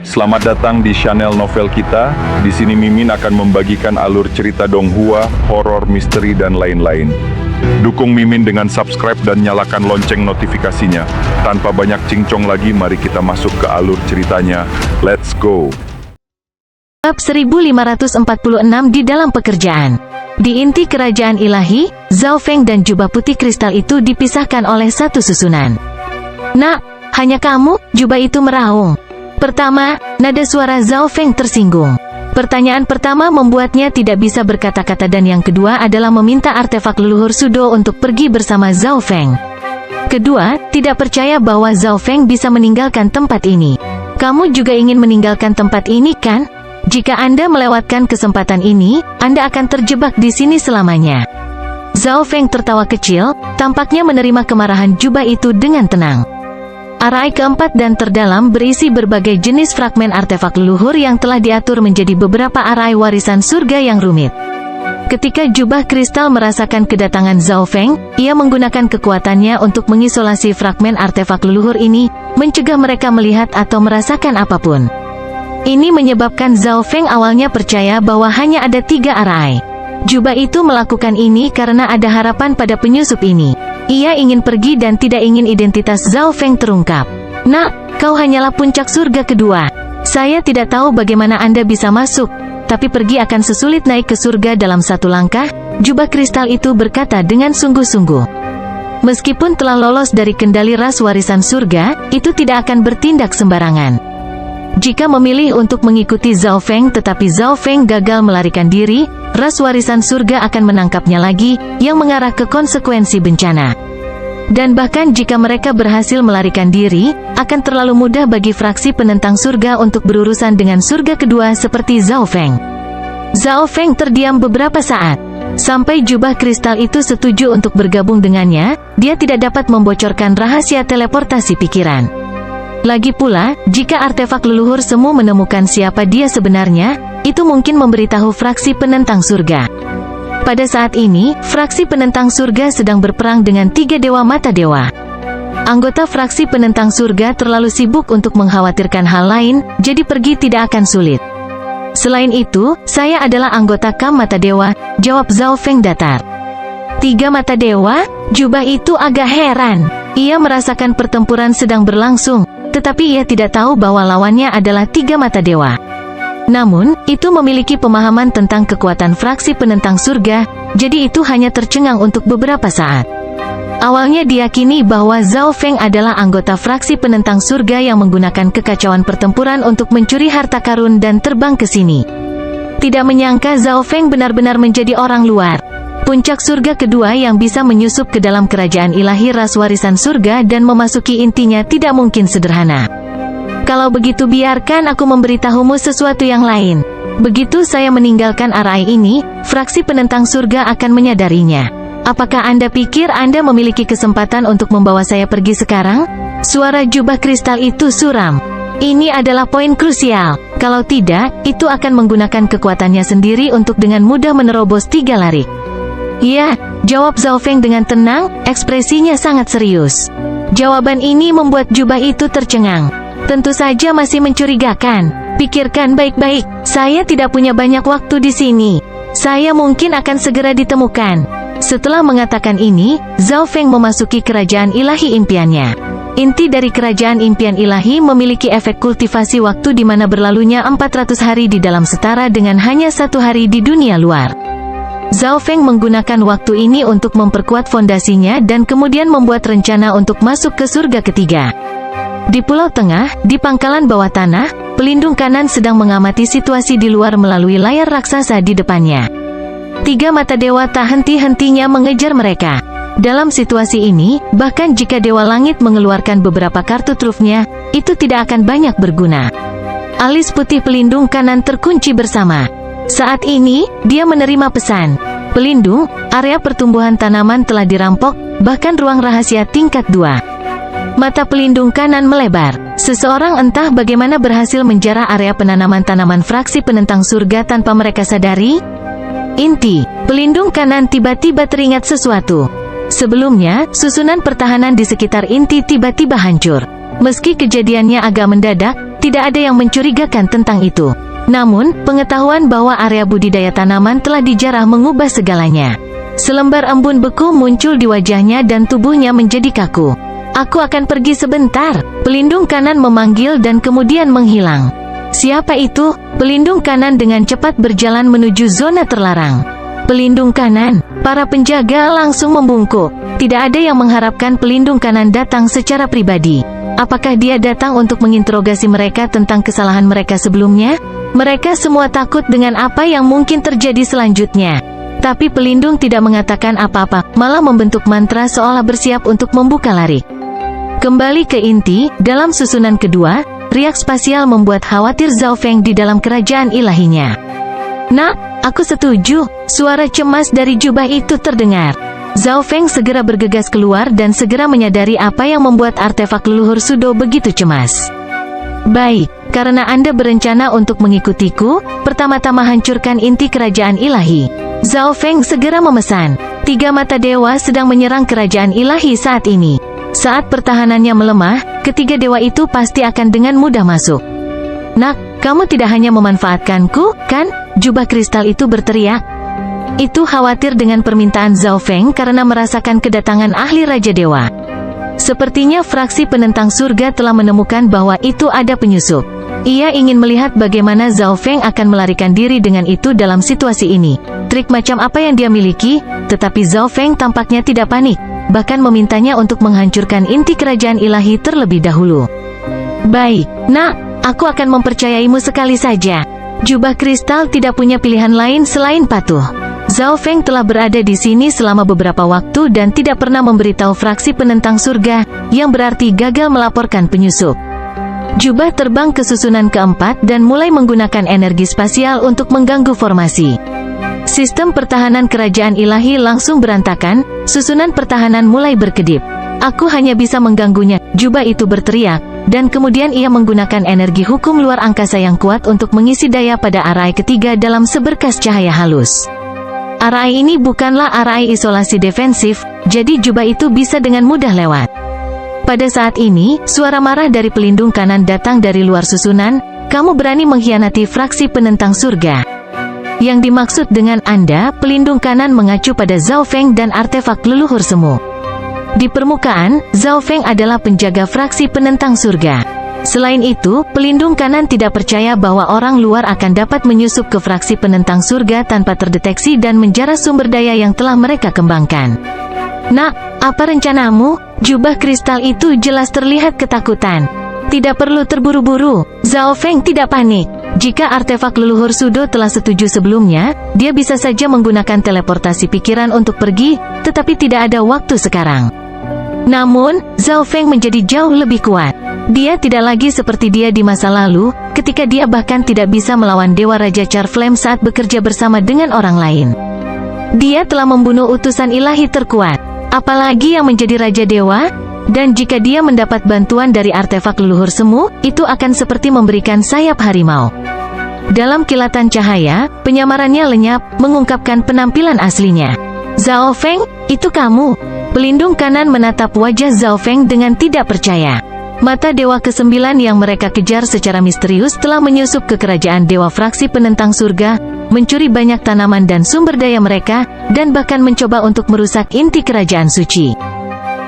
Selamat datang di channel novel kita. Di sini Mimin akan membagikan alur cerita donghua, horor, misteri, dan lain-lain. Dukung Mimin dengan subscribe dan nyalakan lonceng notifikasinya. Tanpa banyak cincong lagi, mari kita masuk ke alur ceritanya. Let's go! Bab 1546 di dalam pekerjaan. Di inti kerajaan ilahi, Zhao Feng dan jubah putih kristal itu dipisahkan oleh satu susunan. "Nak, hanya kamu?" Jubah itu meraung. Pertama, nada suara Zhao Feng tersinggung. Pertanyaan pertama membuatnya tidak bisa berkata-kata dan yang kedua adalah meminta artefak leluhur Sudo untuk pergi bersama Zhao Feng. Kedua, tidak percaya bahwa Zhao Feng bisa meninggalkan tempat ini. "Kamu juga ingin meninggalkan tempat ini, kan? Jika Anda melewatkan kesempatan ini, Anda akan terjebak di sini selamanya." Zhao Feng tertawa kecil, tampaknya menerima kemarahan jubah itu dengan tenang. Arai keempat dan terdalam berisi berbagai jenis fragmen artefak leluhur yang telah diatur menjadi beberapa arai warisan surga yang rumit. Ketika jubah kristal merasakan kedatangan Zhao Feng, ia menggunakan kekuatannya untuk mengisolasi fragmen artefak leluhur ini, mencegah mereka melihat atau merasakan apapun. Ini menyebabkan Zhao Feng awalnya percaya bahwa hanya ada 3 arai. Jubah itu melakukan ini karena ada harapan pada penyusup ini. Ia ingin pergi dan tidak ingin identitas Zhao Feng terungkap. "Nak, kau hanyalah puncak surga kedua. Saya tidak tahu bagaimana Anda bisa masuk, tapi pergi akan sesulit naik ke surga dalam satu langkah," jubah kristal itu berkata dengan sungguh-sungguh. Meskipun telah lolos dari kendali ras warisan surga, itu tidak akan bertindak sembarangan. Jika memilih untuk mengikuti Zhao Feng tetapi Zhao Feng gagal melarikan diri, ras warisan surga akan menangkapnya lagi, yang mengarah ke konsekuensi bencana. Dan bahkan jika mereka berhasil melarikan diri, akan terlalu mudah bagi fraksi penentang surga untuk berurusan dengan surga kedua seperti Zhao Feng. Zhao Feng terdiam beberapa saat. Sampai jubah kristal itu setuju untuk bergabung dengannya, dia tidak dapat membocorkan rahasia teleportasi pikiran. Lagi pula, jika artefak leluhur semu menemukan siapa dia sebenarnya, itu mungkin memberitahu fraksi penentang surga. Pada saat ini, fraksi penentang surga sedang berperang dengan 3 dewa mata dewa. Anggota fraksi penentang surga terlalu sibuk untuk mengkhawatirkan hal lain, jadi pergi tidak akan sulit. "Selain itu, saya adalah anggota Kam Mata Dewa," jawab Zhao Feng datar. 3 mata dewa? Jubah itu agak heran. Ia merasakan pertempuran sedang berlangsung, tetapi ia tidak tahu bahwa lawannya adalah 3 mata dewa. Namun, itu memiliki pemahaman tentang kekuatan fraksi penentang surga, jadi itu hanya tercengang untuk beberapa saat. Awalnya diyakini bahwa Zhao Feng adalah anggota fraksi penentang surga yang menggunakan kekacauan pertempuran untuk mencuri harta karun dan terbang ke sini. Tidak menyangka Zhao Feng benar-benar menjadi orang luar. Puncak surga kedua yang bisa menyusup ke dalam kerajaan ilahi ras warisan surga dan memasuki intinya tidak mungkin sederhana. "Kalau begitu biarkan aku memberitahumu sesuatu yang lain. Begitu saya meninggalkan arai ini, fraksi penentang surga akan menyadarinya. Apakah Anda pikir Anda memiliki kesempatan untuk membawa saya pergi sekarang?" Suara jubah kristal itu suram. "Ini adalah poin krusial. Kalau tidak, itu akan menggunakan kekuatannya sendiri untuk dengan mudah menerobos 3 larik." "Ya," jawab Zhao Feng dengan tenang, ekspresinya sangat serius. Jawaban ini membuat jubah itu tercengang. "Tentu saja masih mencurigakan. Pikirkan baik-baik, saya tidak punya banyak waktu di sini. Saya mungkin akan segera ditemukan." Setelah mengatakan ini, Zhao Feng memasuki kerajaan ilahi impiannya. Inti dari kerajaan impian ilahi memiliki efek kultivasi waktu di mana berlalunya 400 hari di dalam setara dengan hanya 1 hari di dunia luar. Zhao Feng menggunakan waktu ini untuk memperkuat fondasinya dan kemudian membuat rencana untuk masuk ke surga ketiga. Di Pulau Tengah, di pangkalan bawah tanah, pelindung kanan sedang mengamati situasi di luar melalui layar raksasa di depannya. 3 mata dewa tak henti-hentinya mengejar mereka. Dalam situasi ini, bahkan jika Dewa Langit mengeluarkan beberapa kartu trufnya, itu tidak akan banyak berguna. Alis putih pelindung kanan terkunci bersama. Saat ini, dia menerima pesan. "Pelindung, area pertumbuhan tanaman telah dirampok, bahkan ruang rahasia tingkat 2. Mata pelindung kanan melebar. Seseorang entah bagaimana berhasil menjarah area penanaman tanaman fraksi penentang surga tanpa mereka sadari. Inti, pelindung kanan tiba-tiba teringat sesuatu. Sebelumnya, susunan pertahanan di sekitar inti tiba-tiba hancur. Meski kejadiannya agak mendadak, tidak ada yang mencurigakan tentang itu. Namun, pengetahuan bahwa area budidaya tanaman telah dijarah mengubah segalanya. Selembar embun beku muncul di wajahnya dan tubuhnya menjadi kaku. "Aku akan pergi sebentar," pelindung kanan memanggil dan kemudian menghilang. "Siapa itu?" Pelindung kanan dengan cepat berjalan menuju zona terlarang. Pelindung kanan, para penjaga langsung membungkuk. Tidak ada yang mengharapkan pelindung kanan datang secara pribadi. Apakah dia datang untuk menginterogasi mereka tentang kesalahan mereka sebelumnya? Mereka semua takut dengan apa yang mungkin terjadi selanjutnya. Tapi pelindung tidak mengatakan apa-apa, malah membentuk mantra seolah bersiap untuk membuka larik. Kembali ke inti, dalam susunan kedua, riak spasial membuat khawatir Zhao Feng di dalam kerajaan ilahinya. "Nak, aku setuju," suara cemas dari jubah itu terdengar. Zhao Feng segera bergegas keluar dan segera menyadari apa yang membuat artefak leluhur Sudo begitu cemas. "Baik, karena Anda berencana untuk mengikutiku, pertama-tama hancurkan inti kerajaan ilahi." Zhao Feng segera memesan. 3 mata dewa sedang menyerang kerajaan ilahi saat ini. Saat pertahanannya melemah, ketiga dewa itu pasti akan dengan mudah masuk. "Nak, kamu tidak hanya memanfaatkanku, kan?" Jubah kristal itu berteriak. Itu khawatir dengan permintaan Zhao Feng karena merasakan kedatangan ahli Raja Dewa. Sepertinya fraksi penentang surga telah menemukan bahwa itu ada penyusup. Ia ingin melihat bagaimana Zhao Feng akan melarikan diri dengan itu dalam situasi ini. Trik macam apa yang dia miliki, tetapi Zhao Feng tampaknya tidak panik, bahkan memintanya untuk menghancurkan inti kerajaan ilahi terlebih dahulu. "Baik, nak, aku akan mempercayaimu sekali saja." Jubah kristal tidak punya pilihan lain selain patuh. Zhao Feng telah berada di sini selama beberapa waktu dan tidak pernah memberitahu fraksi penentang surga, yang berarti gagal melaporkan penyusup. Jubah terbang ke susunan keempat dan mulai menggunakan energi spasial untuk mengganggu formasi. Sistem pertahanan kerajaan ilahi langsung berantakan, susunan pertahanan mulai berkedip. "Aku hanya bisa mengganggunya," jubah itu berteriak, dan kemudian ia menggunakan energi hukum luar angkasa yang kuat untuk mengisi daya pada arai ketiga dalam seberkas cahaya halus. Arai ini bukanlah arai isolasi defensif, jadi jubah itu bisa dengan mudah lewat. Pada saat ini, suara marah dari pelindung kanan datang dari luar susunan. "Kamu berani mengkhianati fraksi penentang surga." Yang dimaksud dengan Anda, pelindung kanan mengacu pada Zhao Feng dan artefak leluhur semu. Di permukaan, Zhao Feng adalah penjaga fraksi penentang surga. Selain itu, pelindung kanan tidak percaya bahwa orang luar akan dapat menyusup ke fraksi penentang surga tanpa terdeteksi dan menjara sumber daya yang telah mereka kembangkan. "Nak, apa rencanamu?" Jubah kristal itu jelas terlihat ketakutan. "Tidak perlu terburu-buru." Zhao Feng tidak panik. Jika artefak leluhur Sudo telah setuju sebelumnya, dia bisa saja menggunakan teleportasi pikiran untuk pergi, tetapi tidak ada waktu sekarang. Namun, Zhao Feng menjadi jauh lebih kuat. Dia tidak lagi seperti dia di masa lalu, ketika dia bahkan tidak bisa melawan Dewa Raja Charflame saat bekerja bersama dengan orang lain. Dia telah membunuh utusan ilahi terkuat, apalagi yang menjadi Raja Dewa, dan jika dia mendapat bantuan dari artefak leluhur semu, itu akan seperti memberikan sayap harimau. Dalam kilatan cahaya, penyamarannya lenyap, mengungkapkan penampilan aslinya. "Zhao Feng, itu kamu?" Pelindung kanan menatap wajah Zhao Feng dengan tidak percaya. Mata Dewa ke-9 yang mereka kejar secara misterius telah menyusup ke kerajaan Dewa fraksi penentang surga, mencuri banyak tanaman dan sumber daya mereka, dan bahkan mencoba untuk merusak inti kerajaan suci.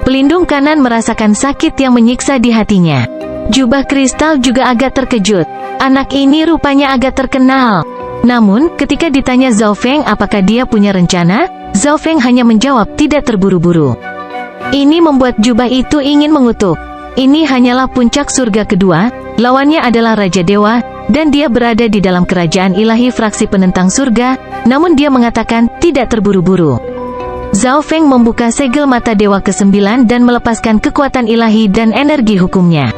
Pelindung kanan merasakan sakit yang menyiksa di hatinya. Jubah kristal juga agak terkejut. Anak ini rupanya agak terkenal. Namun, ketika ditanya Zhao Feng apakah dia punya rencana, Zhao Feng hanya menjawab tidak terburu-buru. Ini membuat jubah itu ingin mengutuk. Ini hanyalah puncak surga kedua, lawannya adalah Raja Dewa, dan dia berada di dalam kerajaan ilahi fraksi penentang surga, namun dia mengatakan tidak terburu-buru. Zhao Feng membuka segel mata Dewa ke-9 dan melepaskan kekuatan ilahi dan energi hukumnya.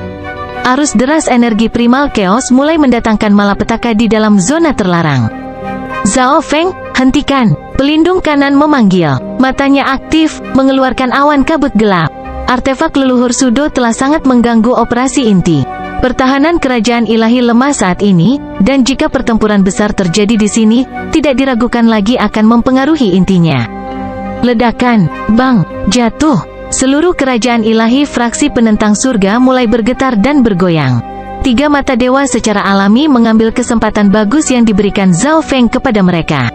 Arus deras energi primal chaos mulai mendatangkan malapetaka di dalam zona terlarang. "Zhao Feng, hentikan!" Pelindung kanan memanggil. Matanya aktif, mengeluarkan awan kabut gelap. Artefak leluhur Sudo telah sangat mengganggu operasi inti. Pertahanan kerajaan ilahi lemah saat ini, dan jika pertempuran besar terjadi di sini, tidak diragukan lagi akan mempengaruhi intinya. Ledakan, bang, jatuh. Seluruh kerajaan ilahi fraksi penentang surga mulai bergetar dan bergoyang. Tiga mata dewa secara alami mengambil kesempatan bagus yang diberikan Zhao Feng kepada mereka.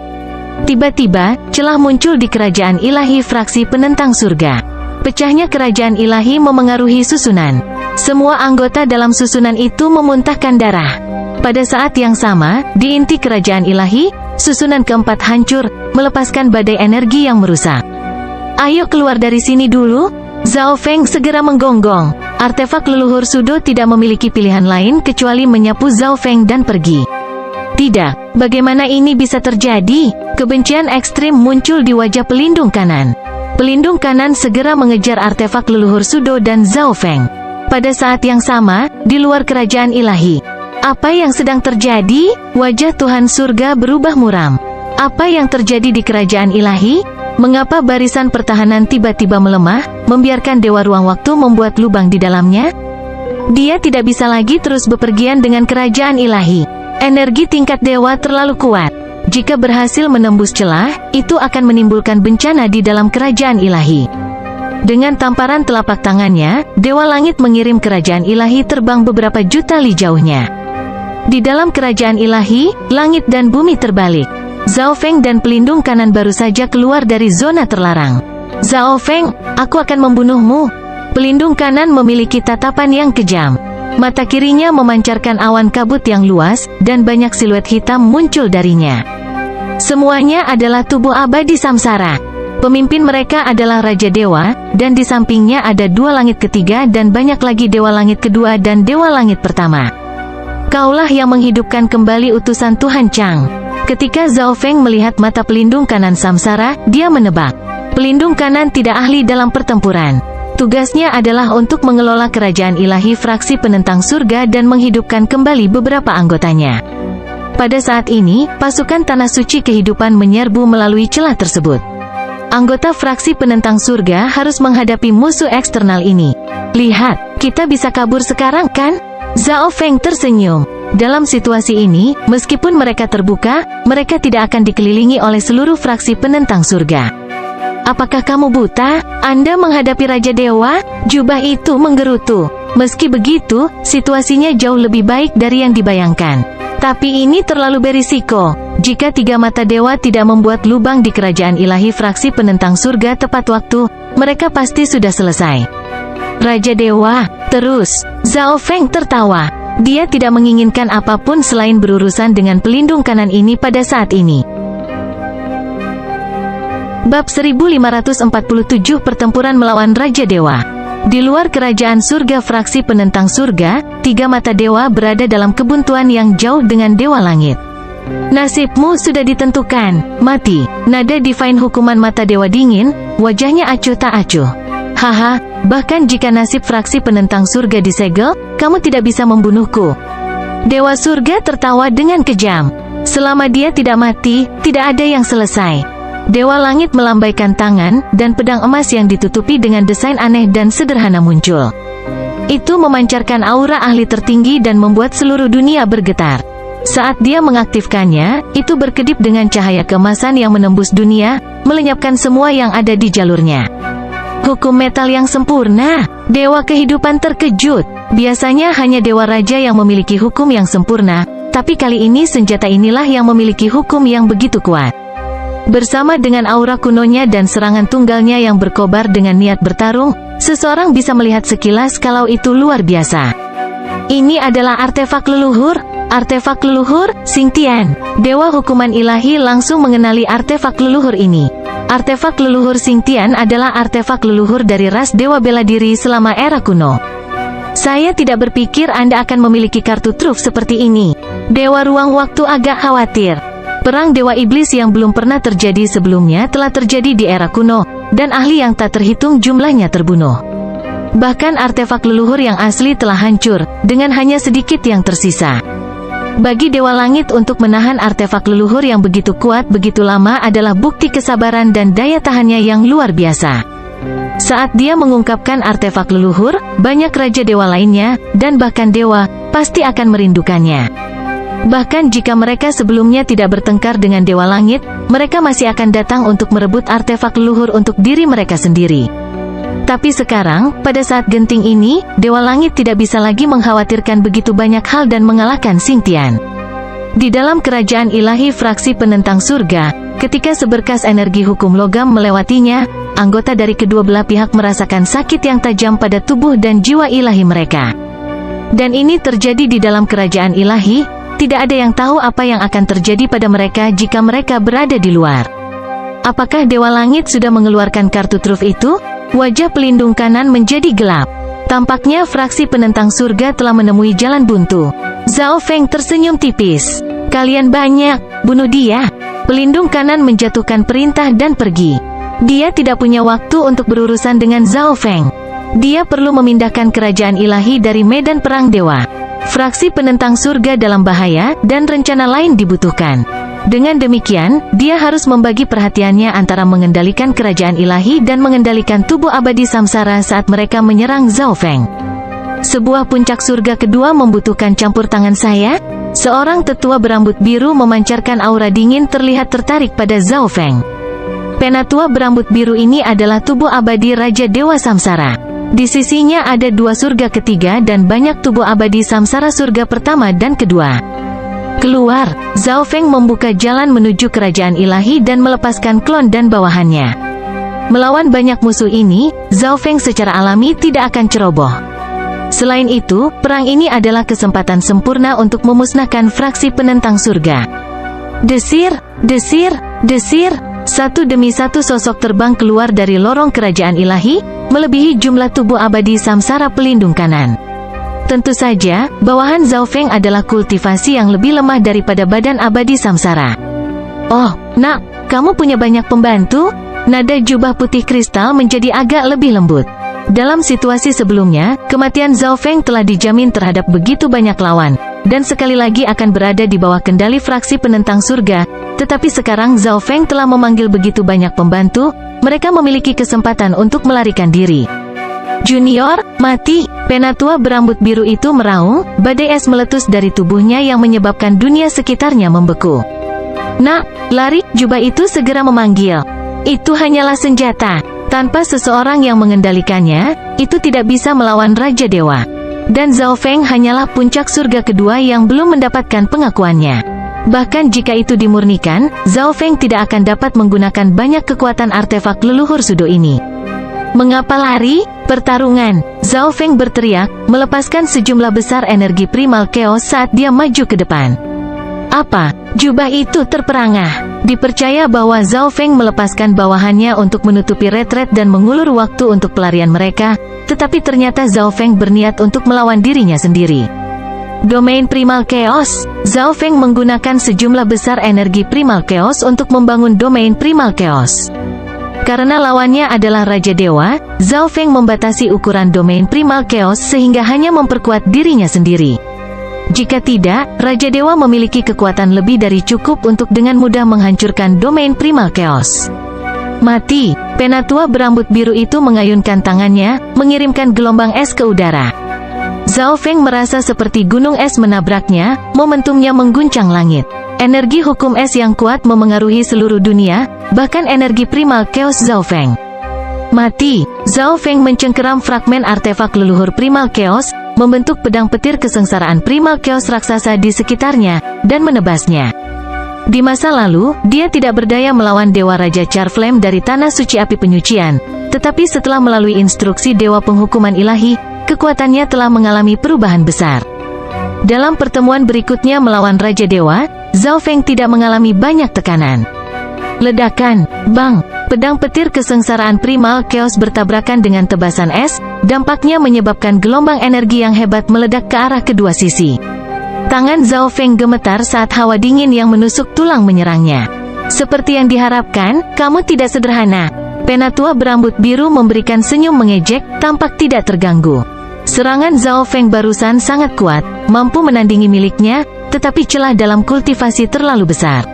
Tiba-tiba, celah muncul di kerajaan ilahi fraksi penentang surga. Pecahnya kerajaan ilahi memengaruhi susunan. Semua anggota dalam susunan itu memuntahkan darah. Pada saat yang sama, di inti kerajaan ilahi, susunan keempat hancur, melepaskan badai energi yang merusak. Ayo keluar dari sini dulu. Zhao Feng segera menggonggong. Artefak leluhur Sudo tidak memiliki pilihan lain kecuali menyapu Zhao Feng dan pergi. Tidak, bagaimana ini bisa terjadi? Kebencian ekstrim muncul di wajah pelindung kanan. Pelindung kanan segera mengejar artefak leluhur Sudo dan Zhao Feng. Pada saat yang sama, di luar kerajaan ilahi, apa yang sedang terjadi? Wajah Tuhan surga berubah muram. Apa yang terjadi di kerajaan ilahi? Mengapa barisan pertahanan tiba-tiba melemah, membiarkan dewa ruang waktu membuat lubang di dalamnya? Dia tidak bisa lagi terus bepergian dengan kerajaan ilahi. Energi tingkat dewa terlalu kuat. Jika berhasil menembus celah, itu akan menimbulkan bencana di dalam kerajaan ilahi. Dengan tamparan telapak tangannya, Dewa Langit mengirim kerajaan ilahi terbang beberapa juta li jauhnya. Di dalam kerajaan ilahi, langit dan bumi terbalik. Zhao Feng dan pelindung kanan baru saja keluar dari zona terlarang. Zhao Feng, aku akan membunuhmu. Pelindung kanan memiliki tatapan yang kejam. Mata kirinya memancarkan awan kabut yang luas, dan banyak siluet hitam muncul darinya. Semuanya adalah tubuh abadi samsara. Pemimpin mereka adalah Raja Dewa, dan di sampingnya ada dua langit ketiga dan banyak lagi Dewa Langit kedua dan Dewa Langit pertama. Kaulah yang menghidupkan kembali utusan Tuhan Chang. Ketika Zhao Feng melihat mata pelindung kanan samsara, dia menebak. Pelindung kanan tidak ahli dalam pertempuran. Tugasnya adalah untuk mengelola kerajaan ilahi fraksi penentang surga dan menghidupkan kembali beberapa anggotanya. Pada saat ini, pasukan Tanah Suci Kehidupan menyerbu melalui celah tersebut. Anggota fraksi penentang surga harus menghadapi musuh eksternal ini. Lihat, kita bisa kabur sekarang kan? Zhao Feng tersenyum. Dalam situasi ini, meskipun mereka terbuka, mereka tidak akan dikelilingi oleh seluruh fraksi penentang surga. Apakah kamu buta? Anda menghadapi Raja Dewa? Jubah itu menggerutu. Meski begitu, situasinya jauh lebih baik dari yang dibayangkan. Tapi ini terlalu berisiko. Jika tiga mata dewa tidak membuat lubang di kerajaan ilahi fraksi penentang surga tepat waktu, mereka pasti sudah selesai. Raja Dewa, terus. Zhao Feng tertawa. Dia tidak menginginkan apapun selain berurusan dengan pelindung kanan ini pada saat ini. Bab 1547 Pertempuran melawan Raja Dewa. Di luar kerajaan surga fraksi penentang surga, tiga mata dewa berada dalam kebuntuan yang jauh dengan Dewa Langit. Nasibmu sudah ditentukan, mati. Nada divine hukuman mata dewa dingin, wajahnya acuh tak acuh. Haha, bahkan jika nasib fraksi penentang surga disegel, kamu tidak bisa membunuhku. Dewa surga tertawa dengan kejam. Selama dia tidak mati, tidak ada yang selesai. Dewa Langit melambaikan tangan, dan pedang emas yang ditutupi dengan desain aneh dan sederhana muncul. Itu memancarkan aura ahli tertinggi dan membuat seluruh dunia bergetar. Saat dia mengaktifkannya, itu berkedip dengan cahaya keemasan yang menembus dunia, melenyapkan semua yang ada di jalurnya. Hukum metal yang sempurna. Dewa kehidupan terkejut. Biasanya hanya Dewa Raja yang memiliki hukum yang sempurna, tapi kali ini senjata inilah yang memiliki hukum yang begitu kuat. Bersama dengan aura kunonya dan serangan tunggalnya yang berkobar dengan niat bertarung, seseorang bisa melihat sekilas kalau itu luar biasa. Ini adalah artefak leluhur. Artefak leluhur, Xingtian. Dewa hukuman ilahi langsung mengenali artefak leluhur ini. Artefak leluhur Xingtian adalah artefak leluhur dari ras dewa bela diri selama era kuno. Saya tidak berpikir Anda akan memiliki kartu truf seperti ini. Dewa ruang waktu agak khawatir. Perang Dewa Iblis yang belum pernah terjadi sebelumnya telah terjadi di era kuno, dan ahli yang tak terhitung jumlahnya terbunuh. Bahkan artefak leluhur yang asli telah hancur, dengan hanya sedikit yang tersisa. Bagi Dewa Langit untuk menahan artefak leluhur yang begitu kuat begitu lama adalah bukti kesabaran dan daya tahannya yang luar biasa. Saat dia mengungkapkan artefak leluhur, banyak Raja Dewa lainnya, dan bahkan Dewa, pasti akan merindukannya. Bahkan jika mereka sebelumnya tidak bertengkar dengan Dewa Langit, mereka masih akan datang untuk merebut artefak leluhur untuk diri mereka sendiri. Tetapi sekarang, pada saat genting ini, Dewa Langit tidak bisa lagi mengkhawatirkan begitu banyak hal dan mengalahkan Xingtian. Di dalam kerajaan ilahi fraksi penentang surga, ketika seberkas energi hukum logam melewatinya, anggota dari kedua belah pihak merasakan sakit yang tajam pada tubuh dan jiwa ilahi mereka. Dan ini terjadi di dalam kerajaan ilahi, tidak ada yang tahu apa yang akan terjadi pada mereka jika mereka berada di luar. Apakah Dewa Langit sudah mengeluarkan kartu truf itu? Wajah pelindung kanan menjadi gelap. Tampaknya fraksi penentang surga telah menemui jalan buntu. Zhao Feng tersenyum tipis. Kalian banyak, bunuh dia. Pelindung kanan menjatuhkan perintah dan pergi. Dia tidak punya waktu untuk berurusan dengan Zhao Feng. Dia perlu memindahkan kerajaan ilahi dari medan perang dewa. Fraksi penentang surga dalam bahaya dan rencana lain dibutuhkan. Dengan demikian, dia harus membagi perhatiannya antara mengendalikan kerajaan ilahi dan mengendalikan tubuh abadi samsara saat mereka menyerang Zhao Feng. Sebuah puncak surga kedua membutuhkan campur tangan saya. Seorang tetua berambut biru memancarkan aura dingin terlihat tertarik pada Zhao Feng. Penatua berambut biru ini adalah tubuh abadi Raja Dewa Samsara. Di sisinya ada dua surga ketiga dan banyak tubuh abadi samsara surga pertama dan kedua. Keluar, Zhao Feng membuka jalan menuju kerajaan ilahi dan melepaskan klon dan bawahannya. Melawan banyak musuh ini, Zhao Feng secara alami tidak akan ceroboh. Selain itu, perang ini adalah kesempatan sempurna untuk memusnahkan fraksi penentang surga. Desir, desir, desir. Satu demi satu sosok terbang keluar dari lorong kerajaan ilahi, melebihi jumlah tubuh abadi samsara pelindung kanan. Tentu saja, bawahan Zhao Feng adalah kultivasi yang lebih lemah daripada badan abadi samsara. Oh, nak, kamu punya banyak pembantu? Nada jubah putih kristal menjadi agak lebih lembut. Dalam situasi sebelumnya, kematian Zhao Feng telah dijamin terhadap begitu banyak lawan, dan sekali lagi akan berada di bawah kendali fraksi penentang surga. Tetapi sekarang Zhao Feng telah memanggil begitu banyak pembantu, mereka memiliki kesempatan untuk melarikan diri. Junior, mati! Penatua berambut biru itu meraung, badai es meletus dari tubuhnya yang menyebabkan dunia sekitarnya membeku. Nak, lari! Jubah itu segera memanggil. Itu hanyalah senjata. Tanpa seseorang yang mengendalikannya, itu tidak bisa melawan Raja Dewa. Dan Zhao Feng hanyalah puncak surga kedua yang belum mendapatkan pengakuannya. Bahkan jika itu dimurnikan, Zhao Feng tidak akan dapat menggunakan banyak kekuatan artefak leluhur sudo ini. Mengapa lari? Pertarungan! Zhao Feng berteriak, melepaskan sejumlah besar energi primal chaos saat dia maju ke depan. Apa? Jubah itu terperangah. Dipercaya bahwa Zhao Feng melepaskan bawahannya untuk menutupi retret dan mengulur waktu untuk pelarian mereka, tetapi ternyata Zhao Feng berniat untuk melawan dirinya sendiri. Domain Primal Chaos. Zhao Feng menggunakan sejumlah besar energi Primal Chaos untuk membangun Domain Primal Chaos. Karena lawannya adalah Raja Dewa, Zhao Feng membatasi ukuran Domain Primal Chaos sehingga hanya memperkuat dirinya sendiri. Jika tidak, Raja Dewa memiliki kekuatan lebih dari cukup untuk dengan mudah menghancurkan Domain Primal Chaos. Mati! Penatua berambut biru itu mengayunkan tangannya, mengirimkan gelombang es ke udara. Zhao Feng merasa seperti gunung es menabraknya, momentumnya mengguncang langit. Energi hukum es yang kuat memengaruhi seluruh dunia, bahkan energi primal chaos Zhao Feng. Mati! Zhao Feng mencengkeram fragmen artefak leluhur primal chaos, membentuk pedang petir kesengsaraan primal chaos raksasa di sekitarnya, dan menebasnya. Di masa lalu, dia tidak berdaya melawan Dewa Raja Charflame dari Tanah Suci Api Penyucian, tetapi setelah melalui instruksi Dewa Penghukuman Ilahi, kekuatannya telah mengalami perubahan besar. Dalam pertemuan berikutnya melawan Raja Dewa, Zhao Feng tidak mengalami banyak tekanan. Ledakan, bang! Pedang petir kesengsaraan primal chaos bertabrakan dengan tebasan es, dampaknya menyebabkan gelombang energi yang hebat meledak ke arah kedua sisi. Tangan Zhao Feng gemetar saat hawa dingin yang menusuk tulang menyerangnya. Seperti yang diharapkan, kamu tidak sederhana. Penatua berambut biru memberikan senyum mengejek, tampak tidak terganggu. Serangan Zhao Feng barusan sangat kuat, mampu menandingi miliknya, tetapi celah dalam kultivasi terlalu besar.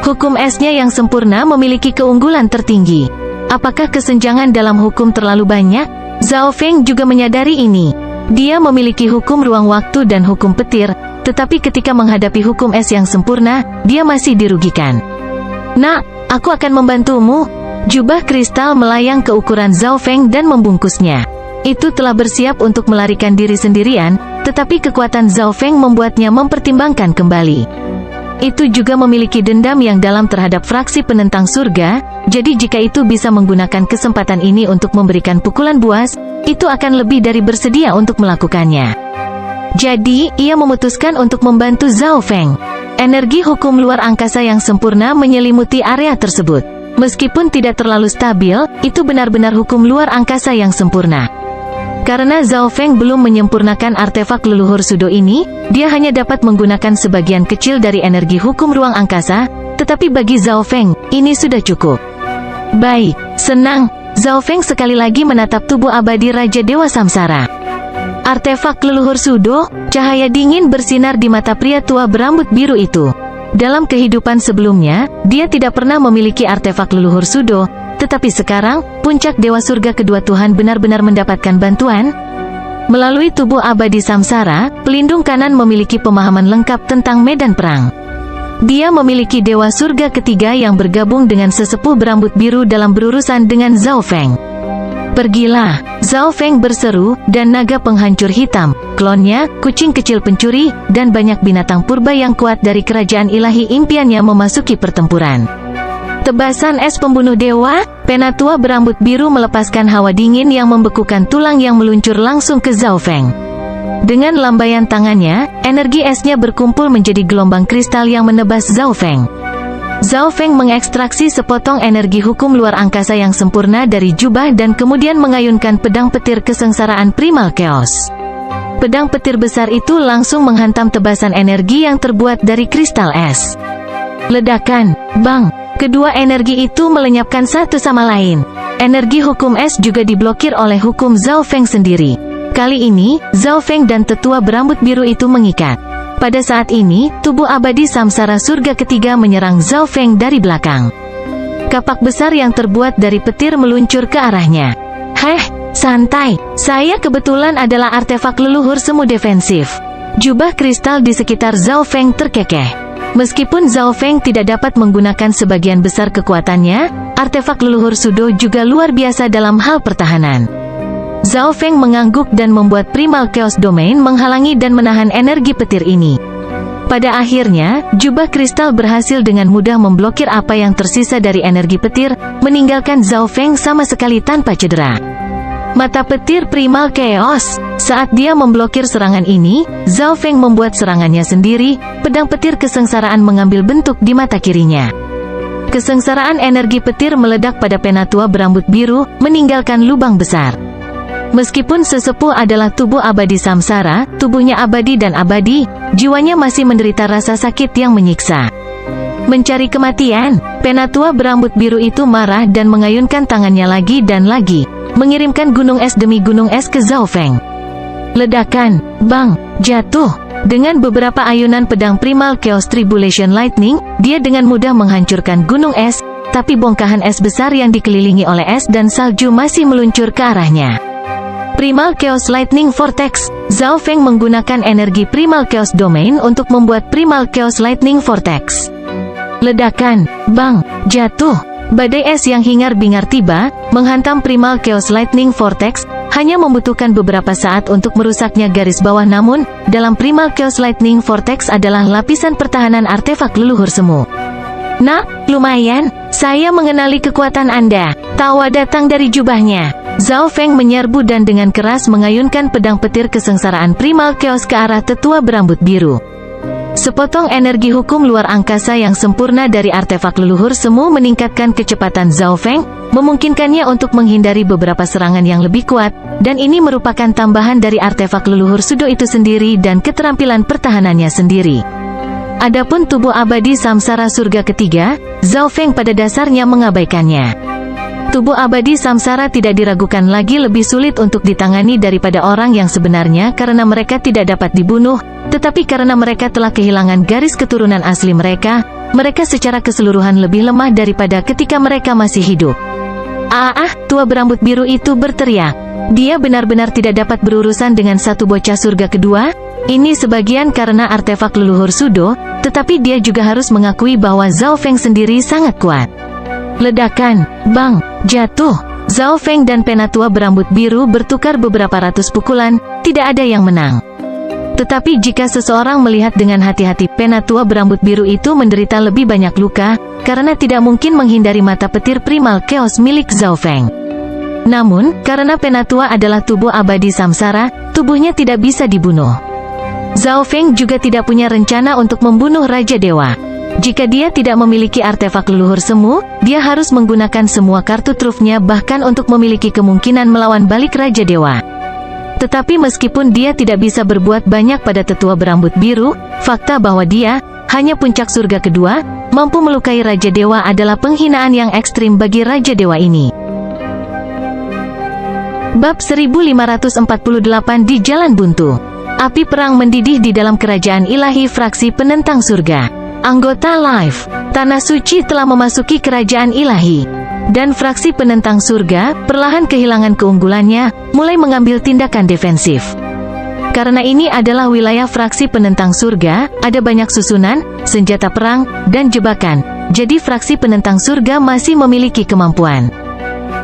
Hukum esnya yang sempurna memiliki keunggulan tertinggi. Apakah kesenjangan dalam hukum terlalu banyak? Zhao Feng juga menyadari ini. Dia memiliki hukum ruang waktu dan hukum petir, tetapi ketika menghadapi hukum es yang sempurna, dia masih dirugikan. Nak, aku akan membantumu. Jubah kristal melayang ke ukuran Zhao Feng dan membungkusnya. Itu telah bersiap untuk melarikan diri sendirian, tetapi kekuatan Zhao Feng membuatnya mempertimbangkan kembali. Itu juga memiliki dendam yang dalam terhadap fraksi penentang surga, jadi jika itu bisa menggunakan kesempatan ini untuk memberikan pukulan buas, itu akan lebih dari bersedia untuk melakukannya. Jadi, ia memutuskan untuk membantu Zhao Feng. Energi hukum luar angkasa yang sempurna menyelimuti area tersebut. Meskipun tidak terlalu stabil, itu benar-benar hukum luar angkasa yang sempurna. Karena Zhao Feng belum menyempurnakan artefak leluhur Sudo ini, dia hanya dapat menggunakan sebagian kecil dari energi hukum ruang angkasa, tetapi bagi Zhao Feng, ini sudah cukup. Baik, senang. Zhao Feng sekali lagi menatap tubuh abadi Raja Dewa Samsara. Artefak leluhur Sudo, cahaya dingin bersinar di mata pria tua berambut biru itu. Dalam kehidupan sebelumnya, dia tidak pernah memiliki artefak leluhur Sudo, tetapi sekarang, puncak Dewa Surga kedua Tuhan benar-benar mendapatkan bantuan. Melalui tubuh abadi Samsara, pelindung kanan memiliki pemahaman lengkap tentang medan perang. Dia memiliki Dewa Surga ketiga yang bergabung dengan sesepuh berambut biru dalam berurusan dengan Zhao Feng. Pergilah, Zhao Feng berseru, dan naga penghancur hitam, klonnya, kucing kecil pencuri, dan banyak binatang purba yang kuat dari kerajaan ilahi impiannya memasuki pertempuran. Tebasan es pembunuh dewa, penatua berambut biru melepaskan hawa dingin yang membekukan tulang yang meluncur langsung ke Zhao Feng. Dengan lambaian tangannya, energi esnya berkumpul menjadi gelombang kristal yang menebas Zhao Feng. Zhao Feng mengekstraksi sepotong energi hukum luar angkasa yang sempurna dari jubah dan kemudian mengayunkan pedang petir kesengsaraan Primal Chaos. Pedang petir besar itu langsung menghantam tebasan energi yang terbuat dari kristal es. Ledakan, bang! Kedua energi itu melenyapkan satu sama lain. Energi hukum es juga diblokir oleh hukum Zhao Feng sendiri. Kali ini, Zhao Feng dan tetua berambut biru itu mengikat. Pada saat ini, tubuh abadi Samsara Surga ketiga menyerang Zhao Feng dari belakang. Kapak besar yang terbuat dari petir meluncur ke arahnya. Santai. Saya kebetulan adalah artefak leluhur semu defensif. Jubah kristal di sekitar Zhao Feng terkekeh. Meskipun Zhao Feng tidak dapat menggunakan sebagian besar kekuatannya, artefak leluhur Sudo juga luar biasa dalam hal pertahanan. Zhao Feng mengangguk dan membuat Primal Chaos Domain menghalangi dan menahan energi petir ini. Pada akhirnya, jubah kristal berhasil dengan mudah memblokir apa yang tersisa dari energi petir, meninggalkan Zhao Feng sama sekali tanpa cedera. Mata petir Primal Chaos. Saat dia memblokir serangan ini, Zhao Feng membuat serangannya sendiri. Pedang petir kesengsaraan mengambil bentuk di mata kirinya. Kesengsaraan energi petir meledak pada penatua berambut biru, meninggalkan lubang besar. Meskipun sesepuh adalah tubuh abadi Samsara, tubuhnya abadi dan abadi, jiwanya masih menderita rasa sakit yang menyiksa. Mencari kematian, penatua berambut biru itu marah dan mengayunkan tangannya lagi dan lagi, mengirimkan gunung es demi gunung es ke Zhao Feng. Ledakan, bang, jatuh. Dengan beberapa ayunan pedang Primal Chaos Tribulation Lightning, dia dengan mudah menghancurkan gunung es, tapi bongkahan es besar yang dikelilingi oleh es dan salju masih meluncur ke arahnya. Primal Chaos Lightning Vortex. Zhao Feng menggunakan energi Primal Chaos Domain untuk membuat Primal Chaos Lightning Vortex. Ledakan, bang, jatuh. Badai es yang hingar-bingar tiba, menghantam Primal Chaos Lightning Vortex, hanya membutuhkan beberapa saat untuk merusaknya garis bawah. Namun, dalam Primal Chaos Lightning Vortex adalah lapisan pertahanan artefak leluhur semu. Nak, lumayan, saya mengenali kekuatan Anda. Tawa datang dari jubahnya. Zhao Feng menyerbu dan dengan keras mengayunkan pedang petir kesengsaraan Primal Chaos ke arah tetua berambut biru. Sepotong energi hukum luar angkasa yang sempurna dari artefak leluhur semu meningkatkan kecepatan Zhao Feng, memungkinkannya untuk menghindari beberapa serangan yang lebih kuat, dan ini merupakan tambahan dari artefak leluhur Sudo itu sendiri dan keterampilan pertahanannya sendiri. Adapun tubuh abadi Samsara Surga ketiga, Zhao Feng pada dasarnya mengabaikannya. Tubuh abadi Samsara tidak diragukan lagi lebih sulit untuk ditangani daripada orang yang sebenarnya karena mereka tidak dapat dibunuh, tetapi karena mereka telah kehilangan garis keturunan asli mereka, mereka secara keseluruhan lebih lemah daripada ketika mereka masih hidup. Tua berambut biru itu berteriak. Dia benar-benar tidak dapat berurusan dengan satu bocah surga kedua. Ini sebagian karena artefak leluhur Sudo, tetapi dia juga harus mengakui bahwa Zhao Feng sendiri sangat kuat. Ledakan, bang, jatuh. Zhao Feng dan Penatua berambut biru bertukar beberapa ratus pukulan, tidak ada yang menang. Tetapi jika seseorang melihat dengan hati-hati, Penatua berambut biru itu menderita lebih banyak luka, karena tidak mungkin menghindari mata petir primal chaos milik Zhao Feng. Namun, karena Penatua adalah tubuh abadi samsara, tubuhnya tidak bisa dibunuh. Zhao Feng juga tidak punya rencana untuk membunuh Raja Dewa. Jika dia tidak memiliki artefak leluhur semu, dia harus menggunakan semua kartu trufnya bahkan untuk memiliki kemungkinan melawan balik Raja Dewa. Tetapi meskipun dia tidak bisa berbuat banyak pada tetua berambut biru, fakta bahwa dia, hanya puncak surga kedua, mampu melukai Raja Dewa adalah penghinaan yang ekstrim bagi Raja Dewa ini. Bab 1548 di Jalan Buntu. Api perang mendidih di dalam kerajaan ilahi fraksi penentang surga. Anggota Live, Tanah Suci telah memasuki kerajaan ilahi. Dan fraksi penentang surga, perlahan kehilangan keunggulannya, mulai mengambil tindakan defensif. Karena ini adalah wilayah fraksi penentang surga, ada banyak susunan, senjata perang, dan jebakan. Jadi fraksi penentang surga masih memiliki kemampuan.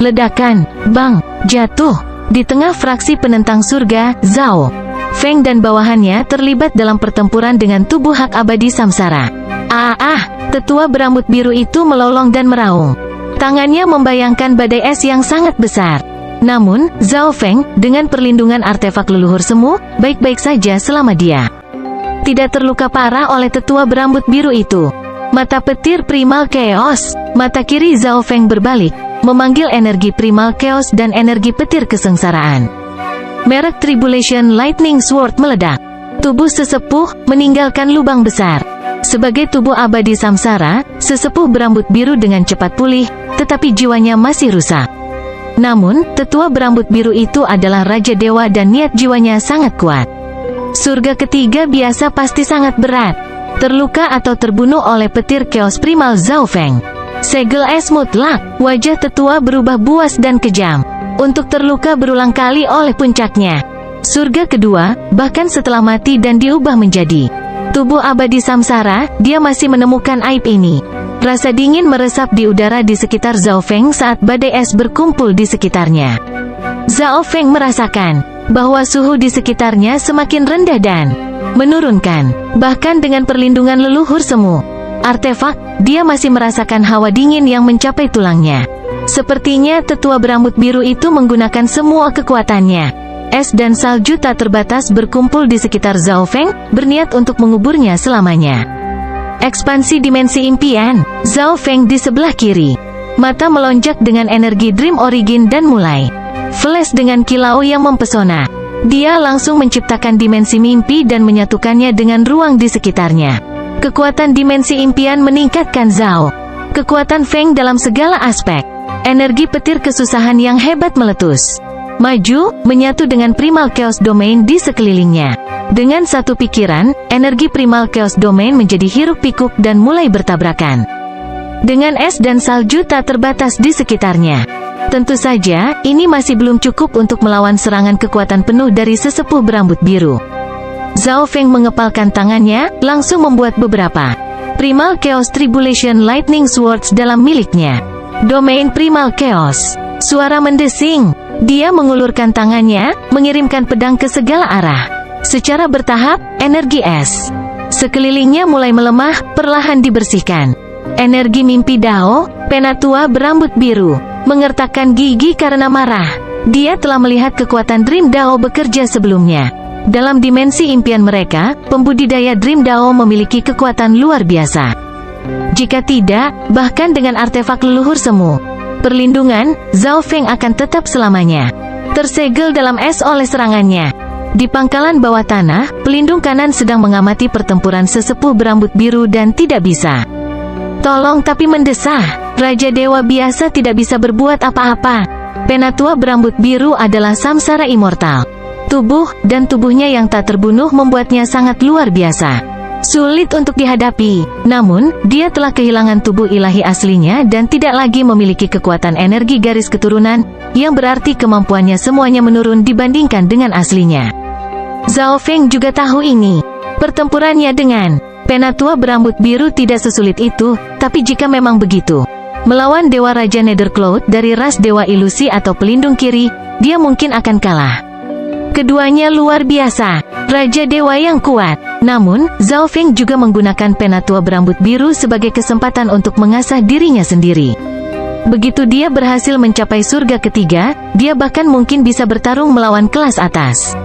Ledakan, bang, jatuh. Di tengah fraksi penentang surga, Zhao Feng dan bawahannya terlibat dalam pertempuran dengan tubuh hak abadi samsara. Tetua berambut biru itu melolong dan meraung. Tangannya membayangkan badai es yang sangat besar. Namun, Zhao Feng, dengan perlindungan artefak leluhur semu, baik-baik saja selama dia tidak terluka parah oleh tetua berambut biru itu. Mata petir primal chaos. Mata kiri Zhao Feng berbalik, memanggil energi primal chaos dan energi petir kesengsaraan. Merek Tribulation Lightning Sword meledak. Tubuh sesepuh meninggalkan lubang besar. Sebagai tubuh abadi samsara, sesepuh berambut biru dengan cepat pulih, tetapi jiwanya masih rusak. Namun, tetua berambut biru itu adalah Raja Dewa dan niat jiwanya sangat kuat. Surga ketiga biasa pasti sangat berat. Terluka atau terbunuh oleh petir chaos primal Zhao Feng. Segel es mutlak, wajah tetua berubah buas dan kejam. Untuk terluka berulang kali oleh puncaknya. Surga kedua, bahkan setelah mati dan diubah menjadi tubuh abadi samsara, dia masih menemukan aib ini. Rasa dingin meresap di udara di sekitar Zhao Feng saat badai es berkumpul di sekitarnya. Zhao Feng merasakan bahwa suhu di sekitarnya semakin rendah dan menurunkan. Bahkan dengan perlindungan leluhur semu artefak, dia masih merasakan hawa dingin yang mencapai tulangnya. Sepertinya tetua berambut biru itu menggunakan semua kekuatannya. Es dan salju tak terbatas berkumpul di sekitar Zhao Feng, berniat untuk menguburnya selamanya. Ekspansi dimensi impian, Zhao Feng di sebelah kiri. Mata melonjak dengan energi Dream Origin dan mulai flash dengan kilau yang mempesona. Dia langsung menciptakan dimensi mimpi dan menyatukannya dengan ruang di sekitarnya. Kekuatan dimensi impian meningkatkan Zhao. Kekuatan Feng dalam segala aspek. Energi petir kesusahan yang hebat meletus. Maju, menyatu dengan primal chaos domain di sekelilingnya. Dengan satu pikiran, energi primal chaos domain menjadi hiruk-pikuk dan mulai bertabrakan. Dengan es dan salju tak terbatas di sekitarnya. Tentu saja, ini masih belum cukup untuk melawan serangan kekuatan penuh dari sesepuh berambut biru. Zhao Feng mengepalkan tangannya, langsung membuat beberapa primal chaos tribulation lightning swords dalam miliknya. Domain primal chaos. Suara mendesing. Dia mengulurkan tangannya, mengirimkan pedang ke segala arah. Secara bertahap, energi es sekelilingnya mulai melemah, perlahan dibersihkan. Energi mimpi Dao, Penatua berambut biru, mengertakkan gigi karena marah. Dia telah melihat kekuatan Dream Dao bekerja sebelumnya. Dalam dimensi impian mereka, pembudidaya Dream Dao memiliki kekuatan luar biasa. Jika tidak, bahkan dengan artefak leluhur semu perlindungan, Zhao Feng akan tetap selamanya tersegel dalam es oleh serangannya. Di pangkalan bawah tanah, pelindung kanan sedang mengamati pertempuran sesepuh berambut biru dan tidak bisa tolong tapi mendesah. Raja Dewa biasa tidak bisa berbuat apa-apa. Penatua berambut biru adalah samsara immortal. Tubuh dan tubuhnya yang tak terbunuh membuatnya sangat luar biasa. Sulit untuk dihadapi. Namun, dia telah kehilangan tubuh ilahi aslinya dan tidak lagi memiliki kekuatan energi garis keturunan, yang berarti kemampuannya semuanya menurun dibandingkan dengan aslinya. Zhao Feng juga tahu ini. Pertempurannya dengan Penatua berambut biru tidak sesulit itu, tapi jika memang begitu, Melawan Dewa Raja Nethercloud dari ras Dewa Ilusi atau pelindung kiri, dia mungkin akan kalah. Keduanya luar biasa, Raja Dewa yang kuat. Namun, Zhao Feng juga menggunakan penatua berambut biru sebagai kesempatan untuk mengasah dirinya sendiri. Begitu dia berhasil mencapai surga ketiga, dia bahkan mungkin bisa bertarung melawan kelas atas.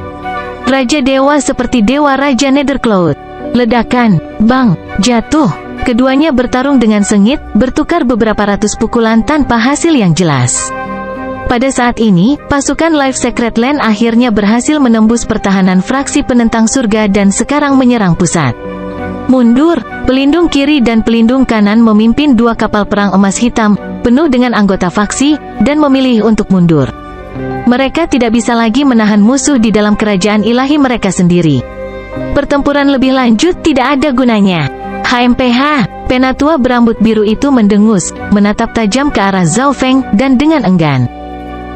Raja Dewa seperti Dewa Raja Nethercloud. Ledakan, bang, jatuh. Keduanya bertarung dengan sengit, bertukar beberapa ratus pukulan tanpa hasil yang jelas. Pada saat ini, pasukan Life Secret Land akhirnya berhasil menembus pertahanan fraksi penentang surga dan sekarang menyerang pusat. Mundur, pelindung kiri dan pelindung kanan memimpin dua kapal perang emas hitam, penuh dengan anggota faksi, dan memilih untuk mundur. Mereka tidak bisa lagi menahan musuh di dalam kerajaan ilahi mereka sendiri. Pertempuran lebih lanjut tidak ada gunanya. HMPH, penatua berambut biru itu mendengus, menatap tajam ke arah Zhao Feng, dan dengan enggan.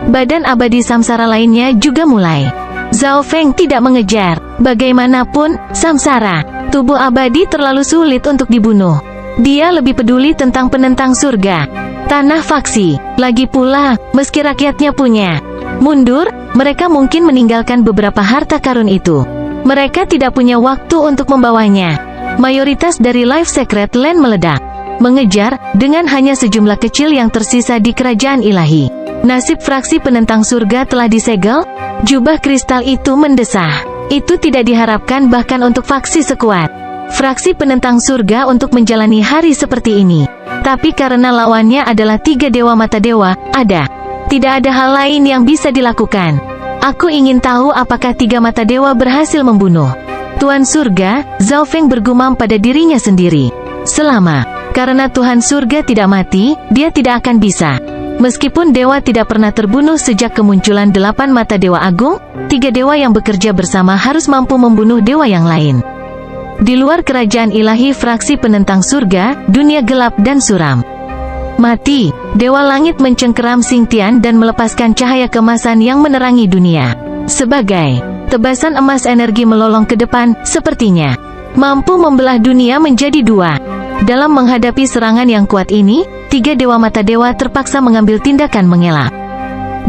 Badan abadi samsara lainnya juga mulai. Zhao Feng tidak mengejar. Bagaimanapun, samsara, tubuh abadi terlalu sulit untuk dibunuh. Dia lebih peduli tentang penentang surga. Tanah faksi. Lagi pula, meski rakyatnya punya. Mundur, mereka mungkin meninggalkan beberapa harta karun itu. Mereka tidak punya waktu untuk membawanya. Mayoritas dari Life Secret Land meledak. Mengejar, dengan hanya sejumlah kecil yang tersisa di kerajaan ilahi. Nasib fraksi penentang surga telah disegel. Jubah kristal itu mendesah. Itu tidak diharapkan bahkan untuk faksi sekuat fraksi penentang surga untuk menjalani hari seperti ini. Tapi karena lawannya adalah 3 dewa mata dewa, tidak ada hal lain yang bisa dilakukan. Aku ingin tahu apakah 3 mata dewa berhasil membunuh Tuan Surga. Zhao Feng bergumam pada dirinya sendiri. Karena Tuhan Surga tidak mati, dia tidak akan bisa. Meskipun dewa tidak pernah terbunuh sejak kemunculan 8 mata dewa agung, 3 dewa yang bekerja bersama harus mampu membunuh dewa yang lain. Di luar kerajaan ilahi fraksi penentang surga, dunia gelap dan suram. Mati, Dewa Langit mencengkeram Xingtian dan melepaskan cahaya kemasan yang menerangi dunia. Sebagai tebasan emas energi melolong ke depan, sepertinya mampu membelah dunia menjadi 2. Dalam menghadapi serangan yang kuat ini, 3 dewa mata dewa terpaksa mengambil tindakan mengelak.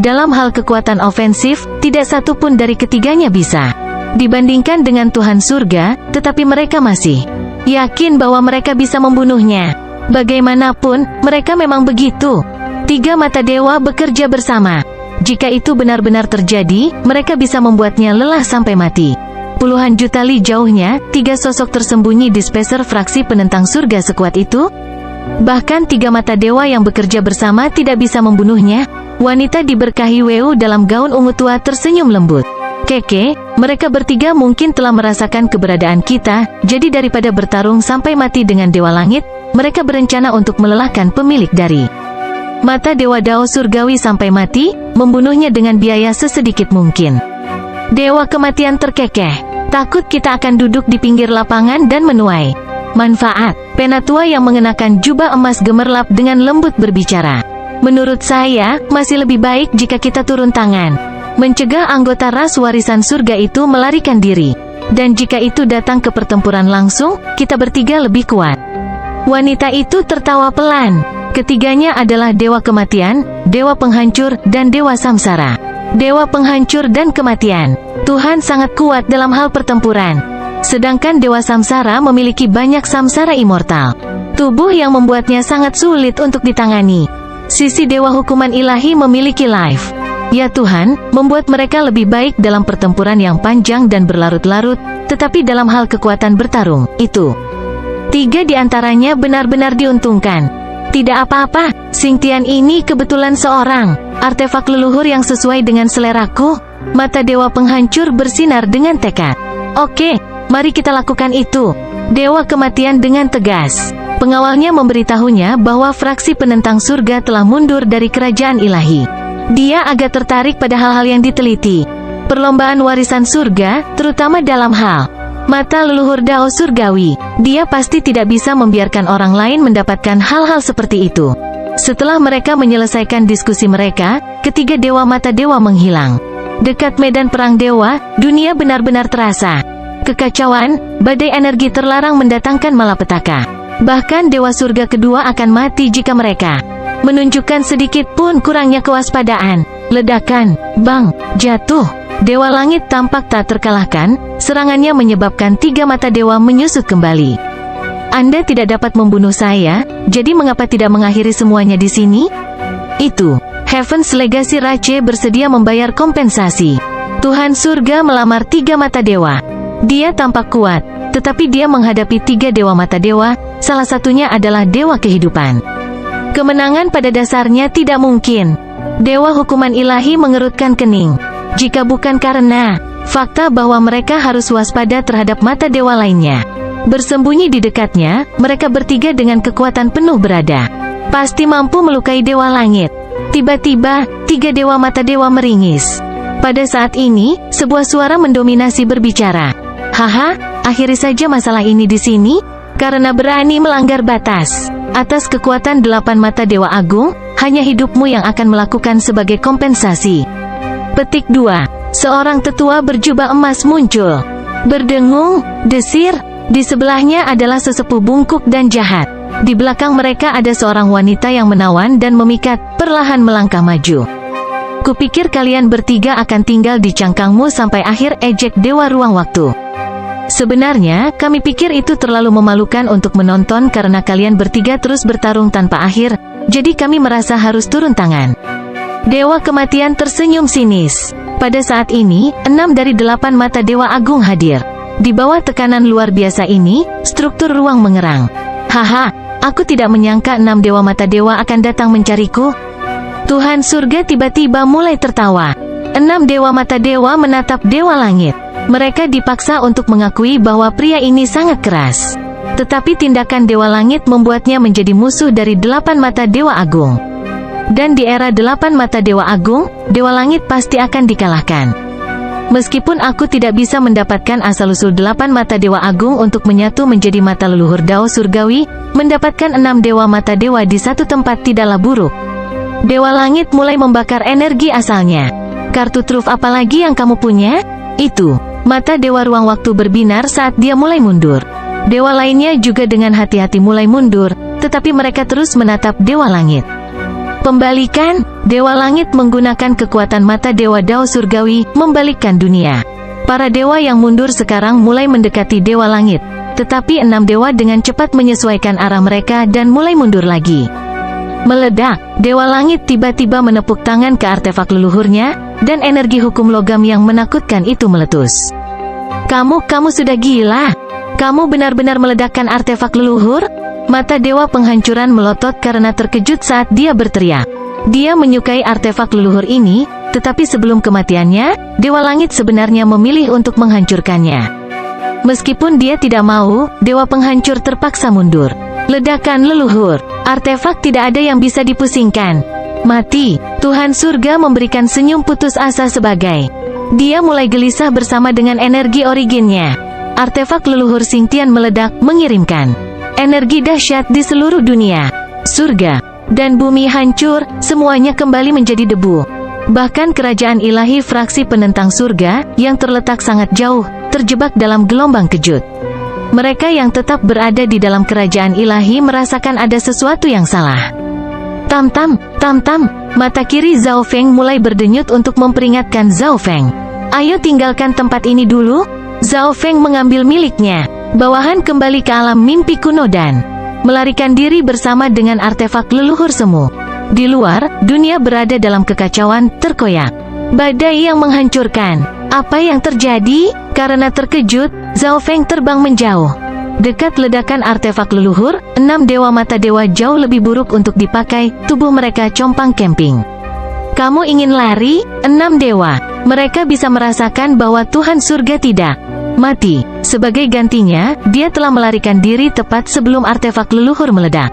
Dalam hal kekuatan ofensif, tidak satu pun dari ketiganya bisa dibandingkan dengan Tuhan Surga, tetapi mereka masih yakin bahwa mereka bisa membunuhnya. Bagaimanapun, mereka memang begitu. 3 mata dewa bekerja bersama. Jika itu benar-benar terjadi, mereka bisa membuatnya lelah sampai mati. Puluhan juta li jauhnya, 3 sosok tersembunyi di spacer fraksi penentang surga sekuat itu. Bahkan 3 mata dewa yang bekerja bersama tidak bisa membunuhnya. Wanita diberkahi Weu dalam gaun ungu tua tersenyum lembut. Keke, mereka bertiga mungkin telah merasakan keberadaan kita, jadi daripada bertarung sampai mati dengan Dewa Langit, mereka berencana untuk melelahkan pemilik dari mata Dewa Dao Surgawi sampai mati, membunuhnya dengan biaya sesedikit mungkin. Dewa Kematian terkekeh. Takut kita akan duduk di pinggir lapangan dan menuai manfaat. Penatua yang mengenakan jubah emas gemerlap dengan lembut berbicara. Menurut saya, masih lebih baik jika kita turun tangan. Mencegah anggota ras warisan surga itu melarikan diri. Dan jika itu datang ke pertempuran langsung, kita bertiga lebih kuat. Wanita itu tertawa pelan. Ketiganya adalah Dewa Kematian, Dewa Penghancur, dan Dewa Samsara. Dewa Penghancur dan Kematian. Tuhan sangat kuat dalam hal pertempuran. Sedangkan Dewa Samsara memiliki banyak samsara immortal. Tubuh yang membuatnya sangat sulit untuk ditangani. Sisi Dewa Hukuman Ilahi memiliki life. Ya Tuhan, membuat mereka lebih baik dalam pertempuran yang panjang dan berlarut-larut, tetapi dalam hal kekuatan bertarung, itu 3 di antaranya benar-benar diuntungkan. Tidak apa-apa, Xingtian ini kebetulan seorang artefak leluhur yang sesuai dengan seleraku. Mata Dewa Penghancur bersinar dengan tekad. Oke, mari kita lakukan itu. Dewa Kematian dengan tegas. Pengawalnya memberitahunya bahwa fraksi penentang surga telah mundur dari kerajaan ilahi. Dia agak tertarik pada hal-hal yang diteliti. Perlombaan warisan surga, terutama dalam hal mata leluhur Dao Surgawi. Dia pasti tidak bisa membiarkan orang lain mendapatkan hal-hal seperti itu. Setelah mereka menyelesaikan diskusi mereka, ketiga dewa mata dewa menghilang. Dekat medan perang dewa, dunia benar-benar terasa. Kekacauan, badai energi terlarang mendatangkan malapetaka. Bahkan dewa surga kedua akan mati jika mereka menunjukkan sedikit pun kurangnya kewaspadaan. Ledakan, bang, jatuh. Dewa langit tampak tak terkalahkan, serangannya menyebabkan 3 mata dewa menyusut kembali. Anda tidak dapat membunuh saya, jadi mengapa tidak mengakhiri semuanya di sini? Itu, Heaven's Legacy Rache bersedia membayar kompensasi. Tuhan surga melamar 3 mata dewa. Dia tampak kuat, tetapi dia menghadapi 3 dewa mata dewa, salah satunya adalah dewa kehidupan. Kemenangan pada dasarnya tidak mungkin. Dewa hukuman ilahi mengerutkan kening. Jika bukan karena fakta bahwa mereka harus waspada terhadap mata dewa lainnya. Bersembunyi di dekatnya, mereka bertiga dengan kekuatan penuh berada. Pasti mampu melukai dewa langit. Tiba-tiba, 3 dewa mata dewa meringis. Pada saat ini, sebuah suara mendominasi berbicara. Haha, akhiri saja masalah ini di sini, karena berani melanggar batas. Atas kekuatan 8 mata dewa agung, hanya hidupmu yang akan melakukan sebagai kompensasi. Petik 2. Seorang tetua berjubah emas muncul. Berdengung, desir, di sebelahnya adalah sesepuh bungkuk dan jahat. Di belakang mereka ada seorang wanita yang menawan dan memikat, perlahan melangkah maju. Kupikir kalian bertiga akan tinggal di cangkangmu sampai akhir, ejek dewa ruang waktu. Sebenarnya, kami pikir itu terlalu memalukan untuk menonton karena kalian bertiga terus bertarung tanpa akhir, jadi kami merasa harus turun tangan. Dewa kematian tersenyum sinis. Pada saat ini, 6 dari 8 mata dewa agung hadir. Di bawah tekanan luar biasa ini, struktur ruang mengerang. Haha, aku tidak menyangka 6 dewa mata dewa akan datang mencariku. Tuhan surga tiba-tiba mulai tertawa. 6 dewa mata dewa menatap dewa langit. Mereka dipaksa untuk mengakui bahwa pria ini sangat keras. Tetapi tindakan dewa langit membuatnya menjadi musuh dari 8 mata dewa agung. Dan di era 8 mata dewa agung, dewa langit pasti akan dikalahkan. Meskipun aku tidak bisa mendapatkan asal-usul 8 mata dewa agung untuk menyatu menjadi mata leluhur Dao surgawi, mendapatkan 6 dewa mata dewa di satu tempat tidaklah buruk. Dewa langit mulai membakar energi asalnya. Kartu truf apa lagi yang kamu punya? Itu. Mata dewa ruang waktu berbinar saat dia mulai mundur. Dewa lainnya juga dengan hati-hati mulai mundur, tetapi mereka terus menatap dewa langit. Pembalikan, dewa langit menggunakan kekuatan mata dewa Dao surgawi, membalikkan dunia. Para dewa yang mundur sekarang mulai mendekati dewa langit, tetapi 6 dewa dengan cepat menyesuaikan arah mereka dan mulai mundur lagi. Meledak, dewa langit tiba-tiba menepuk tangan ke artefak leluhurnya, dan energi hukum logam yang menakutkan itu meletus. Kamu sudah gila? Kamu benar-benar meledakkan artefak leluhur? Mata dewa penghancuran melotot karena terkejut saat dia berteriak. Dia menyukai artefak leluhur ini, tetapi sebelum kematiannya, dewa langit sebenarnya memilih untuk menghancurkannya. Meskipun dia tidak mau, dewa penghancur terpaksa mundur. Ledakan leluhur, artefak tidak ada yang bisa dipusingkan. Mati. Tuhan surga memberikan senyum putus asa sebagai dia mulai gelisah bersama dengan energi originnya. Artefak leluhur Xingtian meledak, mengirimkan energi dahsyat di seluruh dunia. Surga dan bumi hancur, semuanya kembali menjadi debu. Bahkan kerajaan ilahi fraksi penentang surga, yang terletak sangat jauh, terjebak dalam gelombang kejut. Mereka yang tetap berada di dalam kerajaan ilahi merasakan ada sesuatu yang salah. Tam-tam, mata kiri Zhao Feng mulai berdenyut untuk memperingatkan Zhao Feng. Ayo tinggalkan tempat ini dulu. Zhao Feng mengambil miliknya. Bawahan kembali ke alam mimpi kuno dan melarikan diri bersama dengan artefak leluhur semu. Di luar, dunia berada dalam kekacauan, terkoyak. Badai yang menghancurkan. Apa yang terjadi? Karena terkejut, Zhao Feng terbang menjauh. Dekat ledakan artefak leluhur, 6 dewa mata dewa jauh lebih buruk untuk dipakai, tubuh mereka compang camping. Kamu ingin lari? 6 dewa. Mereka bisa merasakan bahwa Tuhan surga tidak mati. Sebagai gantinya, dia telah melarikan diri tepat sebelum artefak leluhur meledak.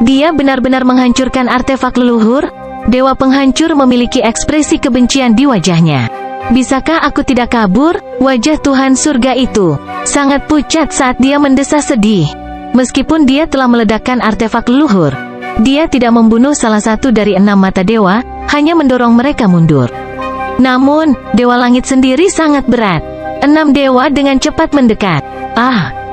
Dia benar-benar menghancurkan artefak leluhur. Dewa penghancur memiliki ekspresi kebencian di wajahnya. Bisakah aku tidak kabur? Wajah Tuhan surga itu sangat pucat saat dia mendesah sedih. Meskipun dia telah meledakkan artefak leluhur, dia tidak membunuh salah satu dari 6 mata dewa, hanya mendorong mereka mundur. Namun, dewa langit sendiri sangat berat. 6 dewa dengan cepat mendekat.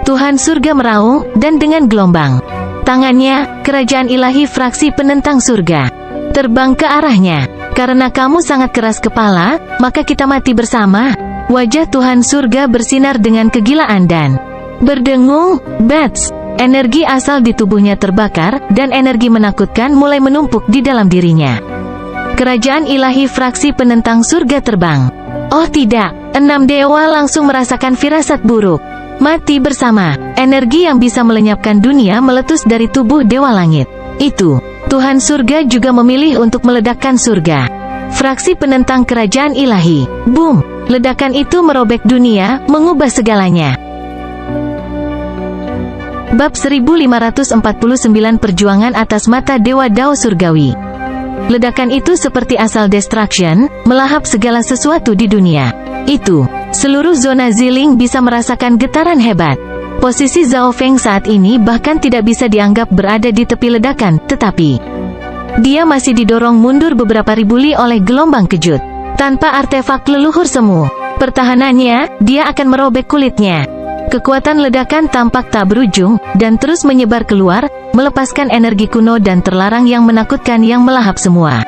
Tuhan surga meraung, dan dengan gelombang Tangannya, kerajaan ilahi fraksi penentang surga, terbang ke arahnya. Karena kamu sangat keras kepala, maka kita mati bersama. Wajah Tuhan surga bersinar dengan kegilaan dan berdengung. Bats, energi asal di tubuhnya terbakar, dan energi menakutkan mulai menumpuk di dalam dirinya. Kerajaan ilahi fraksi penentang surga terbang. Oh tidak, 6 dewa langsung merasakan firasat buruk. Mati bersama, energi yang bisa melenyapkan dunia meletus dari tubuh dewa langit. Itu, Tuhan surga juga memilih untuk meledakkan surga. Fraksi penentang kerajaan ilahi. Boom! Ledakan itu merobek dunia, mengubah segalanya. Bab 1549 Perjuangan atas mata Dewa Dao Surgawi. Ledakan itu seperti asal destruction, melahap segala sesuatu di dunia. Itu, seluruh zona Ziling bisa merasakan getaran hebat. Posisi Zhao Feng saat ini bahkan tidak bisa dianggap berada di tepi ledakan, tetapi dia masih didorong mundur beberapa ribu li oleh gelombang kejut. Tanpa artefak leluhur semu, pertahanannya, dia akan merobek kulitnya. Kekuatan ledakan tampak tak berujung, dan terus menyebar keluar, melepaskan energi kuno dan terlarang yang menakutkan yang melahap semua.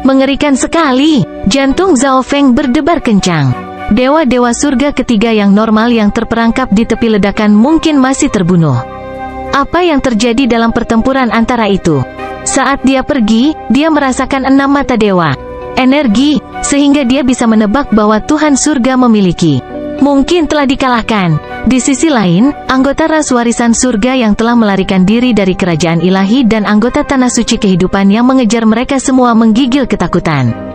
Mengerikan sekali, jantung Zhao Feng berdebar kencang. Dewa-dewa surga ketiga yang normal yang terperangkap di tepi ledakan mungkin masih terbunuh. Apa yang terjadi dalam pertempuran antara itu? Saat dia pergi, dia merasakan 6 mata dewa. Energi, sehingga dia bisa menebak bahwa Tuhan surga memiliki. Mungkin telah dikalahkan. Di sisi lain, anggota ras warisan surga yang telah melarikan diri dari kerajaan ilahi dan anggota tanah suci kehidupan yang mengejar mereka semua menggigil ketakutan.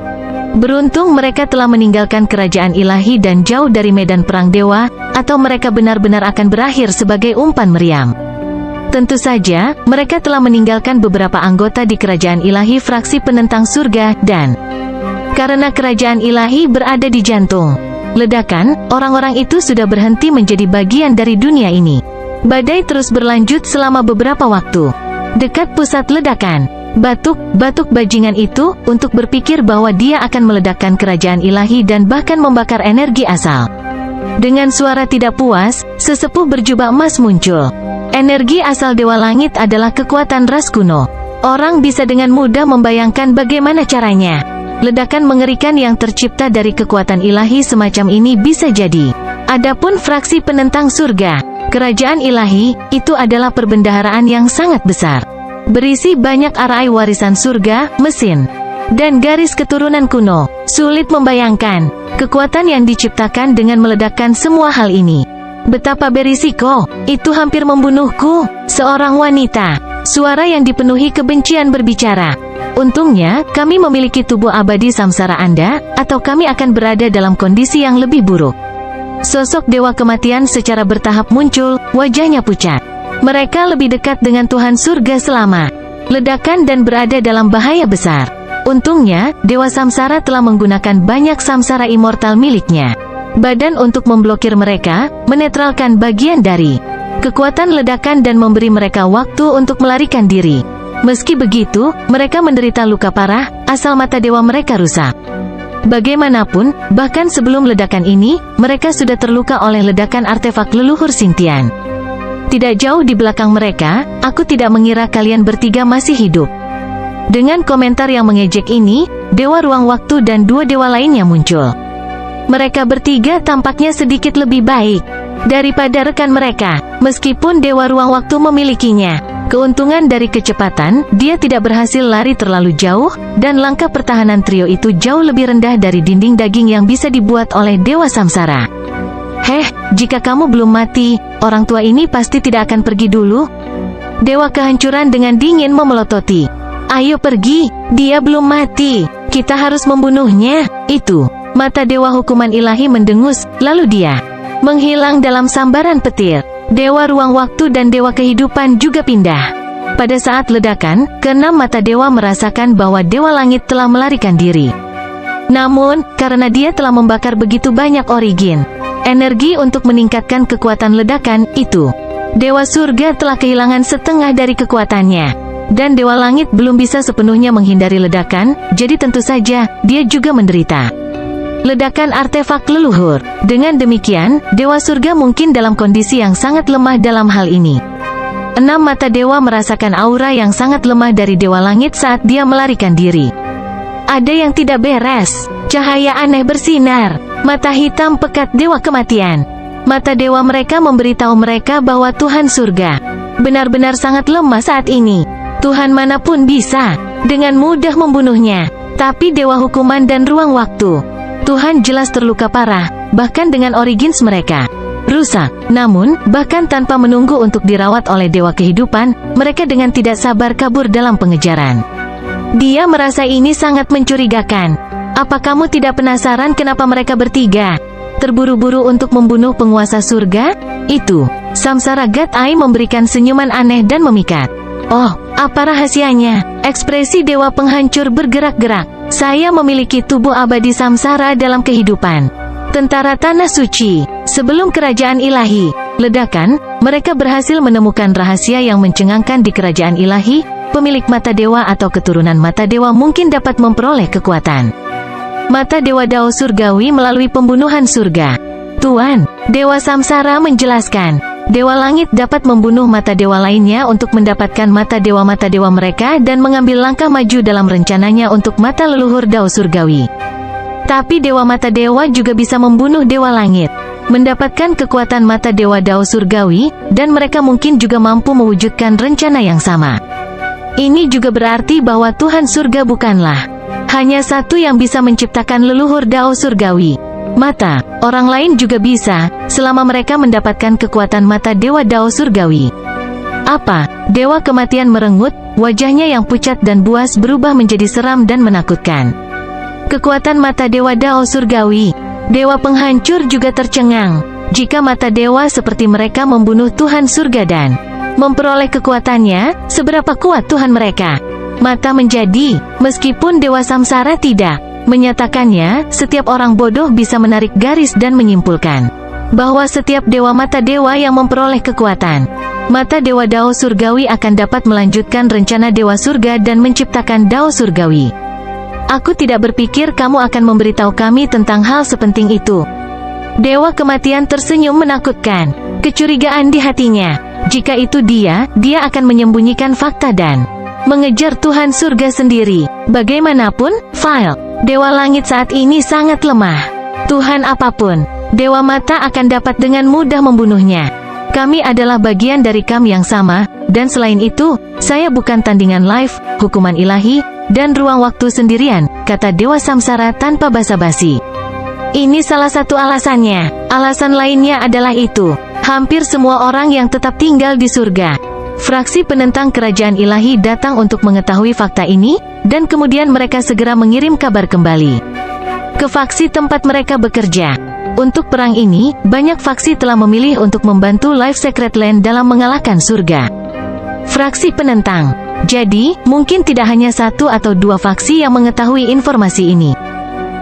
Beruntung mereka telah meninggalkan kerajaan ilahi dan jauh dari medan perang dewa, atau mereka benar-benar akan berakhir sebagai umpan meriam. Tentu saja, mereka telah meninggalkan beberapa anggota di kerajaan ilahi fraksi penentang surga, dan karena kerajaan ilahi berada di jantung ledakan, orang-orang itu sudah berhenti menjadi bagian dari dunia ini. Badai terus berlanjut selama beberapa waktu. Dekat pusat ledakan, batuk bajingan itu, untuk berpikir bahwa dia akan meledakkan kerajaan ilahi dan bahkan membakar energi asal. Dengan suara tidak puas, sesepuh berjubah emas muncul. Energi asal Dewa Langit adalah kekuatan ras kuno. Orang bisa dengan mudah membayangkan bagaimana caranya. Ledakan mengerikan yang tercipta dari kekuatan ilahi semacam ini bisa jadi. Adapun fraksi penentang surga, kerajaan ilahi, itu adalah perbendaharaan yang sangat besar. Berisi banyak arai warisan surga, mesin, dan garis keturunan kuno. Sulit membayangkan kekuatan yang diciptakan dengan meledakkan semua hal ini. Betapa berisiko, itu hampir membunuhku. Seorang wanita, suara yang dipenuhi kebencian berbicara. Untungnya, kami memiliki tubuh abadi samsara Anda, atau kami akan berada dalam kondisi yang lebih buruk. Sosok Dewa Kematian secara bertahap muncul, wajahnya pucat. Mereka lebih dekat dengan Tuhan surga selama ledakan dan berada dalam bahaya besar. Untungnya, Dewa Samsara telah menggunakan banyak samsara immortal miliknya. Badan untuk memblokir mereka, menetralkan bagian dari kekuatan ledakan dan memberi mereka waktu untuk melarikan diri. Meski begitu, mereka menderita luka parah, asal mata dewa mereka rusak. Bagaimanapun, bahkan sebelum ledakan ini, mereka sudah terluka oleh ledakan artefak leluhur Xingtian. Tidak jauh di belakang mereka, aku tidak mengira kalian bertiga masih hidup. Dengan komentar yang mengejek ini, Dewa Ruang Waktu dan 2 dewa lainnya muncul. Mereka bertiga tampaknya sedikit lebih baik daripada rekan mereka. Meskipun Dewa Ruang Waktu memilikinya keuntungan dari kecepatan, dia tidak berhasil lari terlalu jauh, dan langkah pertahanan trio itu jauh lebih rendah dari dinding daging yang bisa dibuat oleh Dewa Samsara. Heh, jika kamu belum mati, orang tua ini pasti tidak akan pergi dulu. Dewa Kehancuran dengan dingin memelototi. Ayo pergi, dia belum mati. Kita harus membunuhnya. Itu, mata Dewa Hukuman Ilahi mendengus, lalu dia menghilang dalam sambaran petir. Dewa Ruang Waktu dan Dewa Kehidupan juga pindah. Pada saat ledakan, keenam mata dewa merasakan bahwa Dewa Langit telah melarikan diri. Namun, karena dia telah membakar begitu banyak origin energi untuk meningkatkan kekuatan ledakan, itu Dewa Surga telah kehilangan setengah dari kekuatannya. Dan Dewa Langit belum bisa sepenuhnya menghindari ledakan, jadi tentu saja, dia juga menderita ledakan artefak leluhur. Dengan demikian, Dewa Surga mungkin dalam kondisi yang sangat lemah dalam hal ini. 6 mata dewa merasakan aura yang sangat lemah dari Dewa Langit saat dia melarikan diri. Ada yang tidak beres. Cahaya aneh bersinar. Mata hitam pekat Dewa Kematian. Mata dewa mereka memberitahu mereka bahwa Tuhan surga benar-benar sangat lemah saat ini. Tuhan manapun bisa dengan mudah membunuhnya. Tapi dewa hukuman dan ruang waktu, Tuhan jelas terluka parah, bahkan dengan origins mereka rusak. Namun, bahkan tanpa menunggu untuk dirawat oleh dewa kehidupan, mereka dengan tidak sabar kabur dalam pengejaran. Dia merasa ini sangat mencurigakan. Apa kamu tidak penasaran kenapa mereka bertiga terburu-buru untuk membunuh penguasa surga? Itu. Samsara God Eye memberikan senyuman aneh dan memikat. Oh, apa rahasianya? Ekspresi dewa penghancur bergerak-gerak. Saya memiliki tubuh abadi samsara dalam kehidupan. Tentara Tanah Suci. Sebelum kerajaan ilahi ledakan, mereka berhasil menemukan rahasia yang mencengangkan di kerajaan ilahi. Pemilik mata dewa atau keturunan mata dewa mungkin dapat memperoleh kekuatan mata dewa Dao surgawi melalui pembunuhan surga. Tuan, Dewa Samsara menjelaskan, Dewa Langit dapat membunuh mata dewa lainnya untuk mendapatkan mata dewa mereka dan mengambil langkah maju dalam rencananya untuk mata leluhur Dao surgawi. Tapi dewa mata dewa juga bisa membunuh Dewa Langit, mendapatkan kekuatan mata dewa Dao surgawi, dan mereka mungkin juga mampu mewujudkan rencana yang sama. Ini juga berarti bahwa Tuhan surga bukanlah hanya satu yang bisa menciptakan leluhur Dao surgawi. Mata orang lain juga bisa, selama mereka mendapatkan kekuatan mata dewa Dao surgawi. Apa? Dewa Kematian merengut, wajahnya yang pucat dan buas berubah menjadi seram dan menakutkan. Kekuatan mata dewa Dao surgawi. Dewa penghancur juga tercengang. Jika mata dewa seperti mereka membunuh Tuhan surga dan memperoleh kekuatannya, seberapa kuat Tuhan mereka? Mata menjadi, meskipun Dewa Samsara tidak menyatakannya, setiap orang bodoh bisa menarik garis dan menyimpulkan bahwa setiap dewa mata dewa yang memperoleh kekuatan mata dewa Dao surgawi akan dapat melanjutkan rencana dewa surga dan menciptakan Dao surgawi. Aku tidak berpikir kamu akan memberitahu kami tentang hal sepenting itu. Dewa Kematian tersenyum menakutkan, kecurigaan di hatinya. Jika itu dia akan menyembunyikan fakta dan mengejar Tuhan surga sendiri. Bagaimanapun, Dewa Langit saat ini sangat lemah. Tuhan apapun, Dewa Mata akan dapat dengan mudah membunuhnya. Kami adalah bagian dari Kam yang sama, dan selain itu, saya bukan tandingan live, hukuman ilahi, dan ruang waktu sendirian, kata Dewa Samsara tanpa basa-basi. Ini salah satu alasannya. Alasan lainnya adalah itu. Hampir semua orang yang tetap tinggal di surga. Fraksi penentang kerajaan ilahi datang untuk mengetahui fakta ini, dan kemudian mereka segera mengirim kabar kembali ke faksi tempat mereka bekerja. Untuk perang ini, banyak faksi telah memilih untuk membantu Life Secret Land dalam mengalahkan surga. Fraksi penentang. Jadi, mungkin tidak hanya satu atau dua faksi yang mengetahui informasi ini.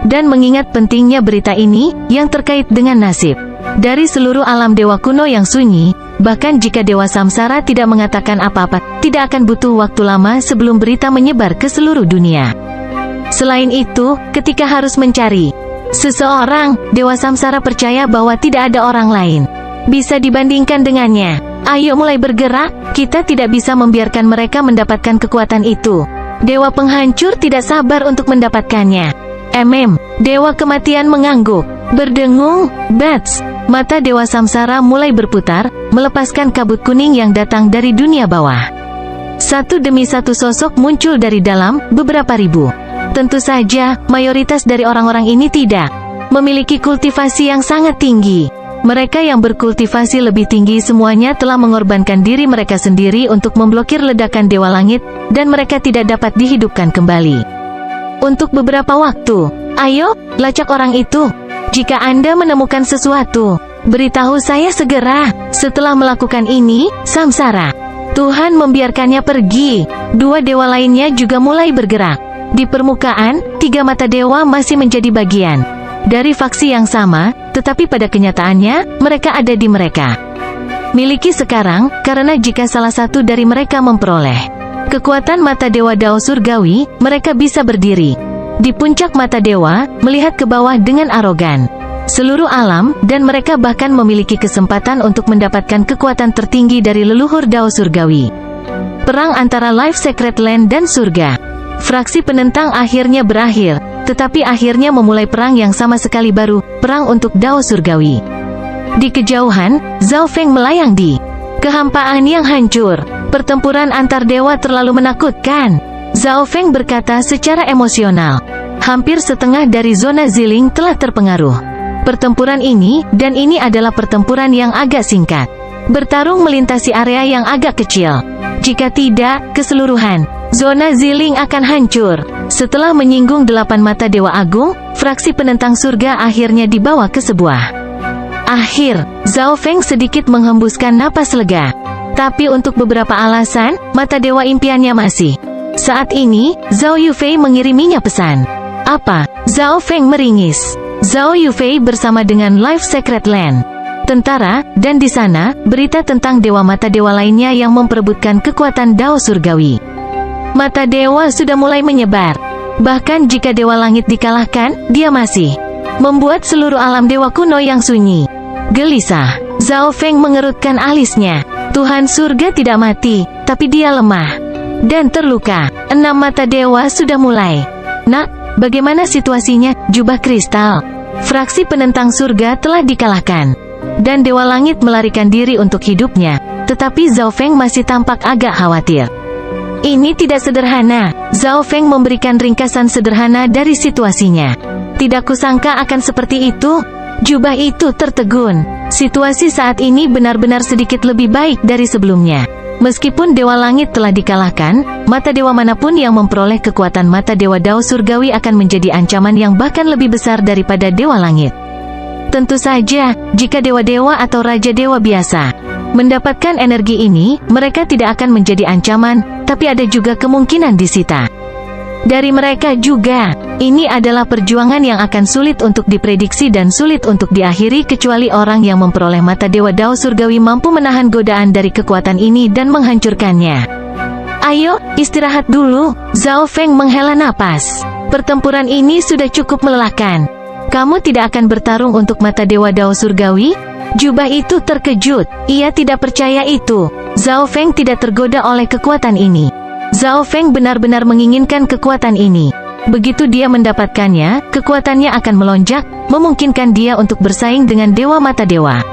Dan mengingat pentingnya berita ini, yang terkait dengan nasib dari seluruh alam dewa kuno yang sunyi, bahkan jika Dewa Samsara tidak mengatakan apa-apa, tidak akan butuh waktu lama sebelum berita menyebar ke seluruh dunia. Selain itu, ketika harus mencari seseorang, Dewa Samsara percaya bahwa tidak ada orang lain bisa dibandingkan dengannya. Ayo mulai bergerak, kita tidak bisa membiarkan mereka mendapatkan kekuatan itu. Dewa penghancur tidak sabar untuk mendapatkannya. Dewa Kematian mengangguk, berdengung, bats. Mata Dewa Samsara mulai berputar, melepaskan kabut kuning yang datang dari dunia bawah. Satu demi satu sosok muncul dari dalam, beberapa ribu. Tentu saja, mayoritas dari orang-orang ini tidak memiliki kultivasi yang sangat tinggi. Mereka yang berkultivasi lebih tinggi semuanya telah mengorbankan diri mereka sendiri untuk memblokir ledakan Dewa Langit, dan mereka tidak dapat dihidupkan kembali untuk beberapa waktu. Ayo, lacak orang itu. Jika Anda menemukan sesuatu, beritahu saya segera. Setelah melakukan ini, Samsara, Tuhan membiarkannya pergi. Dua dewa lainnya juga mulai bergerak. Di permukaan, tiga mata dewa masih menjadi bagian dari faksi yang sama, tetapi pada kenyataannya, mereka ada di mereka miliki sekarang, karena jika salah satu dari mereka memperoleh kekuatan mata dewa Dao surgawi, mereka bisa berdiri di puncak mata dewa, melihat ke bawah dengan arogan. seluruh alam, dan mereka bahkan memiliki kesempatan untuk mendapatkan kekuatan tertinggi dari leluhur Dao Surgawi. Perang antara Life Sacred Land dan surga. Fraksi penentang akhirnya berakhir, tetapi akhirnya memulai perang yang sama sekali baru, perang untuk Dao Surgawi. Di kejauhan, Zhao Feng melayang di kehampaan yang hancur. Pertempuran antar dewa terlalu menakutkan, Zhao Feng berkata secara emosional. Hampir setengah dari zona Ziling telah terpengaruh. Pertempuran ini, dan ini adalah pertempuran yang agak singkat. Bertarung melintasi area yang agak kecil. Jika tidak, keseluruhan zona Ziling akan hancur. Setelah menyinggung 8 mata Dewa Agung, fraksi penentang surga akhirnya dibawa ke sebuah akhir. Zhao Feng sedikit menghembuskan napas lega. Tapi untuk beberapa alasan, mata dewa impiannya masih. Saat ini, Zhao Yufei mengiriminya pesan. Apa? Zhao Feng meringis. Zhao Yufei bersama dengan Life Sacred Land, tentara, dan di sana, berita tentang dewa mata dewa lainnya yang memperebutkan kekuatan Dao Surgawi. Mata dewa sudah mulai menyebar. Bahkan jika dewa langit dikalahkan, dia masih membuat seluruh alam dewa kuno yang sunyi gelisah. Zhao Feng mengerutkan alisnya. Tuhan surga tidak mati, tapi dia lemah dan terluka. 6 mata dewa sudah mulai. Nak, bagaimana situasinya, jubah kristal? Fraksi penentang surga telah dikalahkan, dan dewa langit melarikan diri untuk hidupnya. Tetapi Zhao Feng masih tampak agak khawatir. Ini tidak sederhana. Zhao Feng memberikan ringkasan sederhana dari situasinya. Tidak kusangka akan seperti itu. Jubah itu tertegun. Situasi saat ini benar-benar sedikit lebih baik dari sebelumnya. Meskipun dewa langit telah dikalahkan, mata dewa manapun yang memperoleh kekuatan mata dewa Dao Surgawi akan menjadi ancaman yang bahkan lebih besar daripada dewa langit. Tentu saja, jika dewa-dewa atau raja dewa biasa mendapatkan energi ini, mereka tidak akan menjadi ancaman, tapi ada juga kemungkinan disita dari mereka juga. Ini adalah perjuangan yang akan sulit untuk diprediksi dan sulit untuk diakhiri kecuali orang yang memperoleh mata dewa Dao Surgawi mampu menahan godaan dari kekuatan ini dan menghancurkannya. Ayo, istirahat dulu. Zhao Feng menghela napas. Pertempuran ini sudah cukup melelahkan. Kamu tidak akan bertarung untuk mata dewa Dao Surgawi? Jubah itu terkejut. Ia tidak percaya itu. Zhao Feng tidak tergoda oleh kekuatan ini. Zhao Feng benar-benar menginginkan kekuatan ini. Begitu dia mendapatkannya, kekuatannya akan melonjak, memungkinkan dia untuk bersaing dengan dewa mata dewa.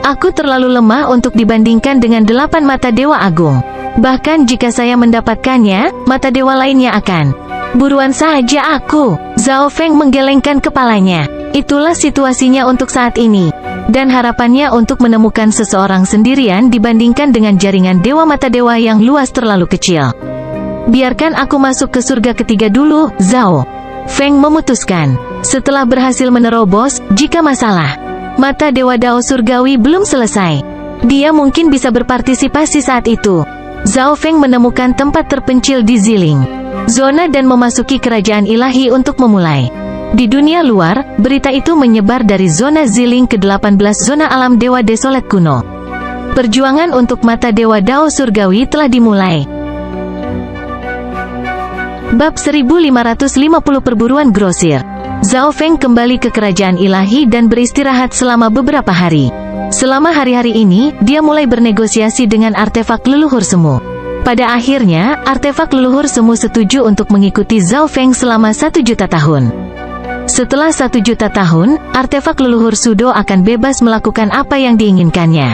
Aku terlalu lemah untuk dibandingkan dengan 8 mata dewa agung. Bahkan jika saya mendapatkannya, mata dewa lainnya akan buruan saja aku. Zhao Feng menggelengkan kepalanya. Itulah situasinya untuk saat ini. Dan harapannya untuk menemukan seseorang sendirian dibandingkan dengan jaringan dewa mata dewa yang luas terlalu kecil. Biarkan aku masuk ke surga ketiga dulu, Zhao Feng memutuskan. Setelah berhasil menerobos, jika masalah mata dewa Dao Surgawi belum selesai, dia mungkin bisa berpartisipasi saat itu. Zhao Feng menemukan tempat terpencil di Ziling zona dan memasuki kerajaan ilahi untuk memulai. Di dunia luar, berita itu menyebar dari zona Ziling ke 18 zona alam dewa desolat kuno. Perjuangan untuk mata dewa Dao Surgawi telah dimulai. Bab 1550 Perburuan Grosir. Zhao Feng kembali ke kerajaan ilahi dan beristirahat selama beberapa hari. Selama hari-hari ini, dia mulai bernegosiasi dengan artefak leluhur semu. Pada akhirnya, artefak leluhur semu setuju untuk mengikuti Zhao Feng selama 1 juta tahun. Setelah 1 juta tahun, artefak leluhur Sudo akan bebas melakukan apa yang diinginkannya.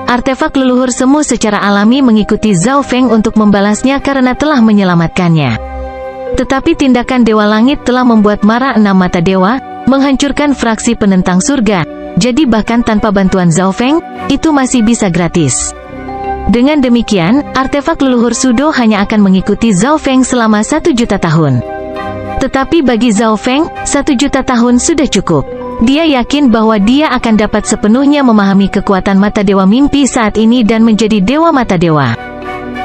Artefak leluhur semu secara alami mengikuti Zhao Feng untuk membalasnya karena telah menyelamatkannya. Tetapi tindakan Dewa Langit telah membuat marah 6 mata dewa, menghancurkan fraksi penentang surga. Jadi bahkan tanpa bantuan Zhao Feng, itu masih bisa gratis. Dengan demikian, artefak leluhur Sudo hanya akan mengikuti Zhao Feng selama 1 juta tahun. Tetapi bagi Zhao Feng, 1 juta tahun sudah cukup. Dia yakin bahwa dia akan dapat sepenuhnya memahami kekuatan mata dewa mimpi saat ini dan menjadi dewa mata dewa.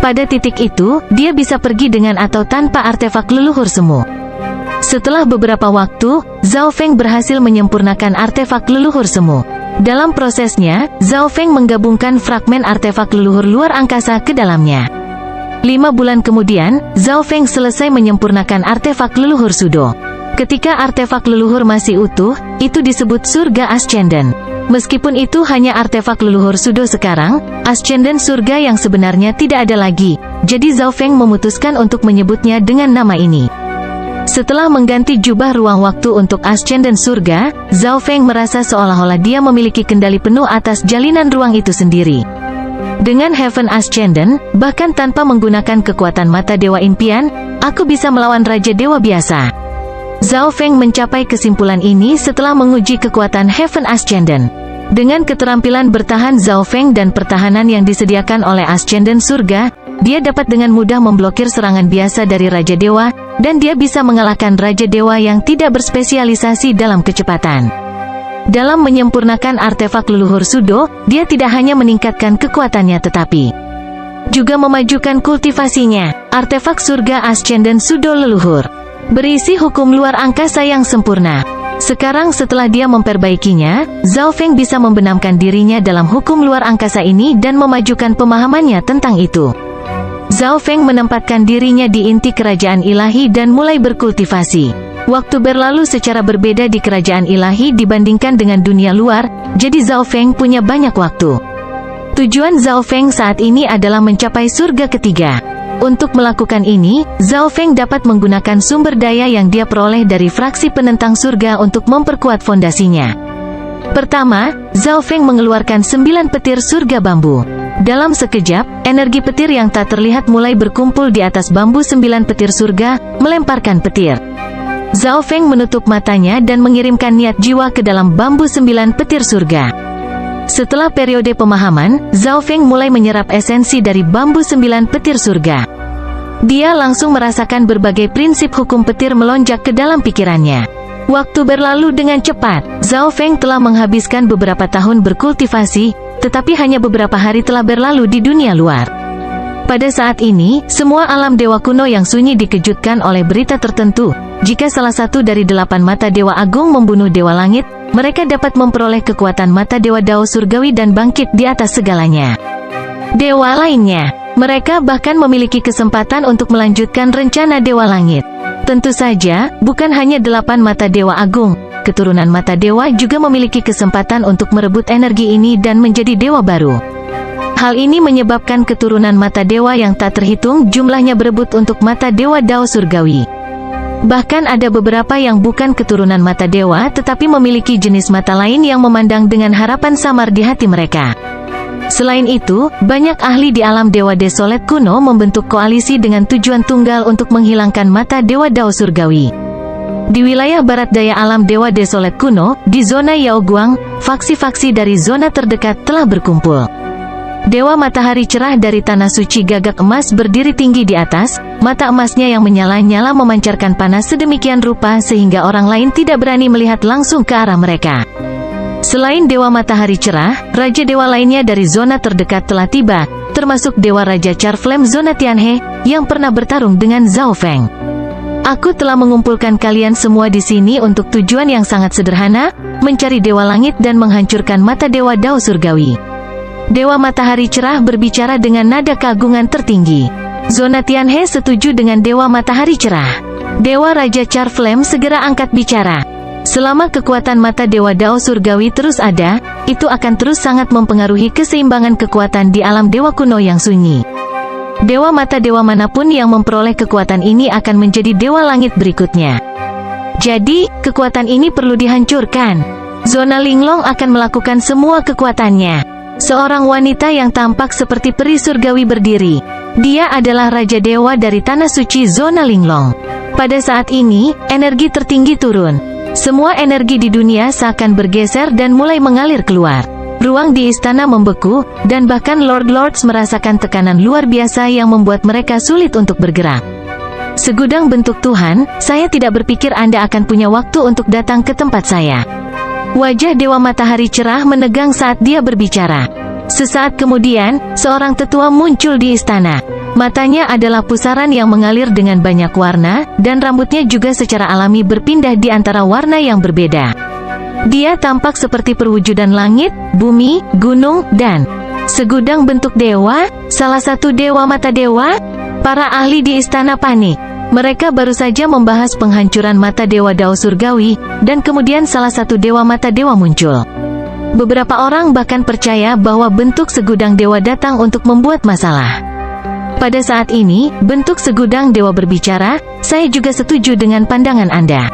Pada titik itu, dia bisa pergi dengan atau tanpa artefak leluhur semu. Setelah beberapa waktu, Zhao Feng berhasil menyempurnakan artefak leluhur semu. Dalam prosesnya, Zhao Feng menggabungkan fragmen artefak leluhur luar angkasa ke dalamnya. 5 bulan kemudian, Zhao Feng selesai menyempurnakan artefak leluhur Sudo. Ketika artefak leluhur masih utuh, itu disebut surga Ascendant. Meskipun itu hanya artefak leluhur Sudo sekarang, Ascendant surga yang sebenarnya tidak ada lagi, jadi Zhao Feng memutuskan untuk menyebutnya dengan nama ini. Setelah mengganti jubah ruang waktu untuk Ascendant surga, Zhao Feng merasa seolah-olah dia memiliki kendali penuh atas jalinan ruang itu sendiri. Dengan Heaven Ascendant, bahkan tanpa menggunakan kekuatan mata dewa impian, aku bisa melawan Raja Dewa biasa. Zhao Feng mencapai kesimpulan ini setelah menguji kekuatan Heaven Ascendant. Dengan keterampilan bertahan Zhao Feng dan pertahanan yang disediakan oleh Ascendant surga, dia dapat dengan mudah memblokir serangan biasa dari Raja Dewa, dan dia bisa mengalahkan Raja Dewa yang tidak berspesialisasi dalam kecepatan. Dalam menyempurnakan artefak leluhur Sudo, dia tidak hanya meningkatkan kekuatannya tetapi juga memajukan kultivasinya. Artefak surga Ascendant Sudo leluhur berisi hukum luar angkasa yang sempurna. Sekarang setelah dia memperbaikinya, Zhao Feng bisa membenamkan dirinya dalam hukum luar angkasa ini dan memajukan pemahamannya tentang itu. Zhao Feng menempatkan dirinya di inti kerajaan ilahi dan mulai berkultivasi. Waktu berlalu secara berbeda di kerajaan ilahi dibandingkan dengan dunia luar, jadi Zhao Feng punya banyak waktu. Tujuan Zhao Feng saat ini adalah mencapai surga ketiga. Untuk melakukan ini, Zhao Feng dapat menggunakan sumber daya yang dia peroleh dari fraksi penentang surga untuk memperkuat fondasinya. Pertama, Zhao Feng mengeluarkan 9 petir surga bambu. Dalam sekejap, energi petir yang tak terlihat mulai berkumpul di atas bambu 9 petir surga, melemparkan petir. Zhao Feng menutup matanya dan mengirimkan niat jiwa ke dalam bambu 9 petir surga. Setelah periode pemahaman, Zhao Feng mulai menyerap esensi dari bambu 9 petir surga. Dia langsung merasakan berbagai prinsip hukum petir melonjak ke dalam pikirannya. Waktu berlalu dengan cepat. Zhao Feng telah menghabiskan beberapa tahun berkultivasi, tetapi hanya beberapa hari telah berlalu di dunia luar. Pada saat ini, semua alam dewa kuno yang sunyi dikejutkan oleh berita tertentu. Jika salah satu dari 8 mata dewa agung membunuh dewa langit, mereka dapat memperoleh kekuatan mata dewa Dao surgawi dan bangkit di atas segalanya. Dewa lainnya, mereka bahkan memiliki kesempatan untuk melanjutkan rencana dewa langit. Tentu saja, bukan hanya 8 mata dewa agung, keturunan mata dewa juga memiliki kesempatan untuk merebut energi ini dan menjadi dewa baru. Hal ini menyebabkan keturunan mata dewa yang tak terhitung jumlahnya berebut untuk mata dewa Dao surgawi. Bahkan ada beberapa yang bukan keturunan mata dewa tetapi memiliki jenis mata lain yang memandang dengan harapan samar di hati mereka. Selain itu, banyak ahli di alam dewa desolet kuno membentuk koalisi dengan tujuan tunggal untuk menghilangkan mata dewa Dao surgawi. Di wilayah barat daya alam dewa desolet kuno, di zona Yaoguang, faksi-faksi dari zona terdekat telah berkumpul. Dewa matahari cerah dari tanah suci gagak emas berdiri tinggi di atas, mata emasnya yang menyala-nyala memancarkan panas sedemikian rupa sehingga orang lain tidak berani melihat langsung ke arah mereka. Selain dewa matahari cerah, raja dewa lainnya dari zona terdekat telah tiba, termasuk dewa raja Charflame zona Tianhe, yang pernah bertarung dengan Zhao Feng. Aku telah mengumpulkan kalian semua di sini untuk tujuan yang sangat sederhana, mencari dewa langit dan menghancurkan mata dewa Dao surgawi. Dewa matahari cerah berbicara dengan nada keagungan tertinggi. Zona Tianhe setuju dengan dewa matahari cerah. Dewa raja Charflame segera angkat bicara. Selama kekuatan mata dewa Dao surgawi terus ada, itu akan terus sangat mempengaruhi keseimbangan kekuatan di alam dewa kuno yang sunyi. Dewa mata dewa manapun yang memperoleh kekuatan ini akan menjadi dewa langit berikutnya. Jadi, kekuatan ini perlu dihancurkan. Zona Linglong akan melakukan semua kekuatannya. Seorang wanita yang tampak seperti peri surgawi berdiri. Dia adalah Raja Dewa dari Tanah Suci Zona Linglong. Pada saat ini, energi tertinggi turun. Semua energi di dunia seakan bergeser dan mulai mengalir keluar. Ruang di istana membeku, dan bahkan Lord-Lords merasakan tekanan luar biasa yang membuat mereka sulit untuk bergerak. Segudang bentuk Tuhan, saya tidak berpikir Anda akan punya waktu untuk datang ke tempat saya. Wajah Dewa Matahari cerah menegang saat dia berbicara. Sesaat kemudian, seorang tetua muncul di istana. Matanya adalah pusaran yang mengalir dengan banyak warna, dan rambutnya juga secara alami berpindah di antara warna yang berbeda. Dia tampak seperti perwujudan langit, bumi, gunung, dan segudang bentuk dewa, salah satu dewa mata dewa. Para ahli di istana panik. Mereka baru saja membahas penghancuran mata Dewa Dao Surgawi, dan kemudian salah satu Dewa Mata Dewa muncul. Beberapa orang bahkan percaya bahwa bentuk segudang dewa datang untuk membuat masalah. Pada saat ini, bentuk segudang dewa berbicara, saya juga setuju dengan pandangan Anda.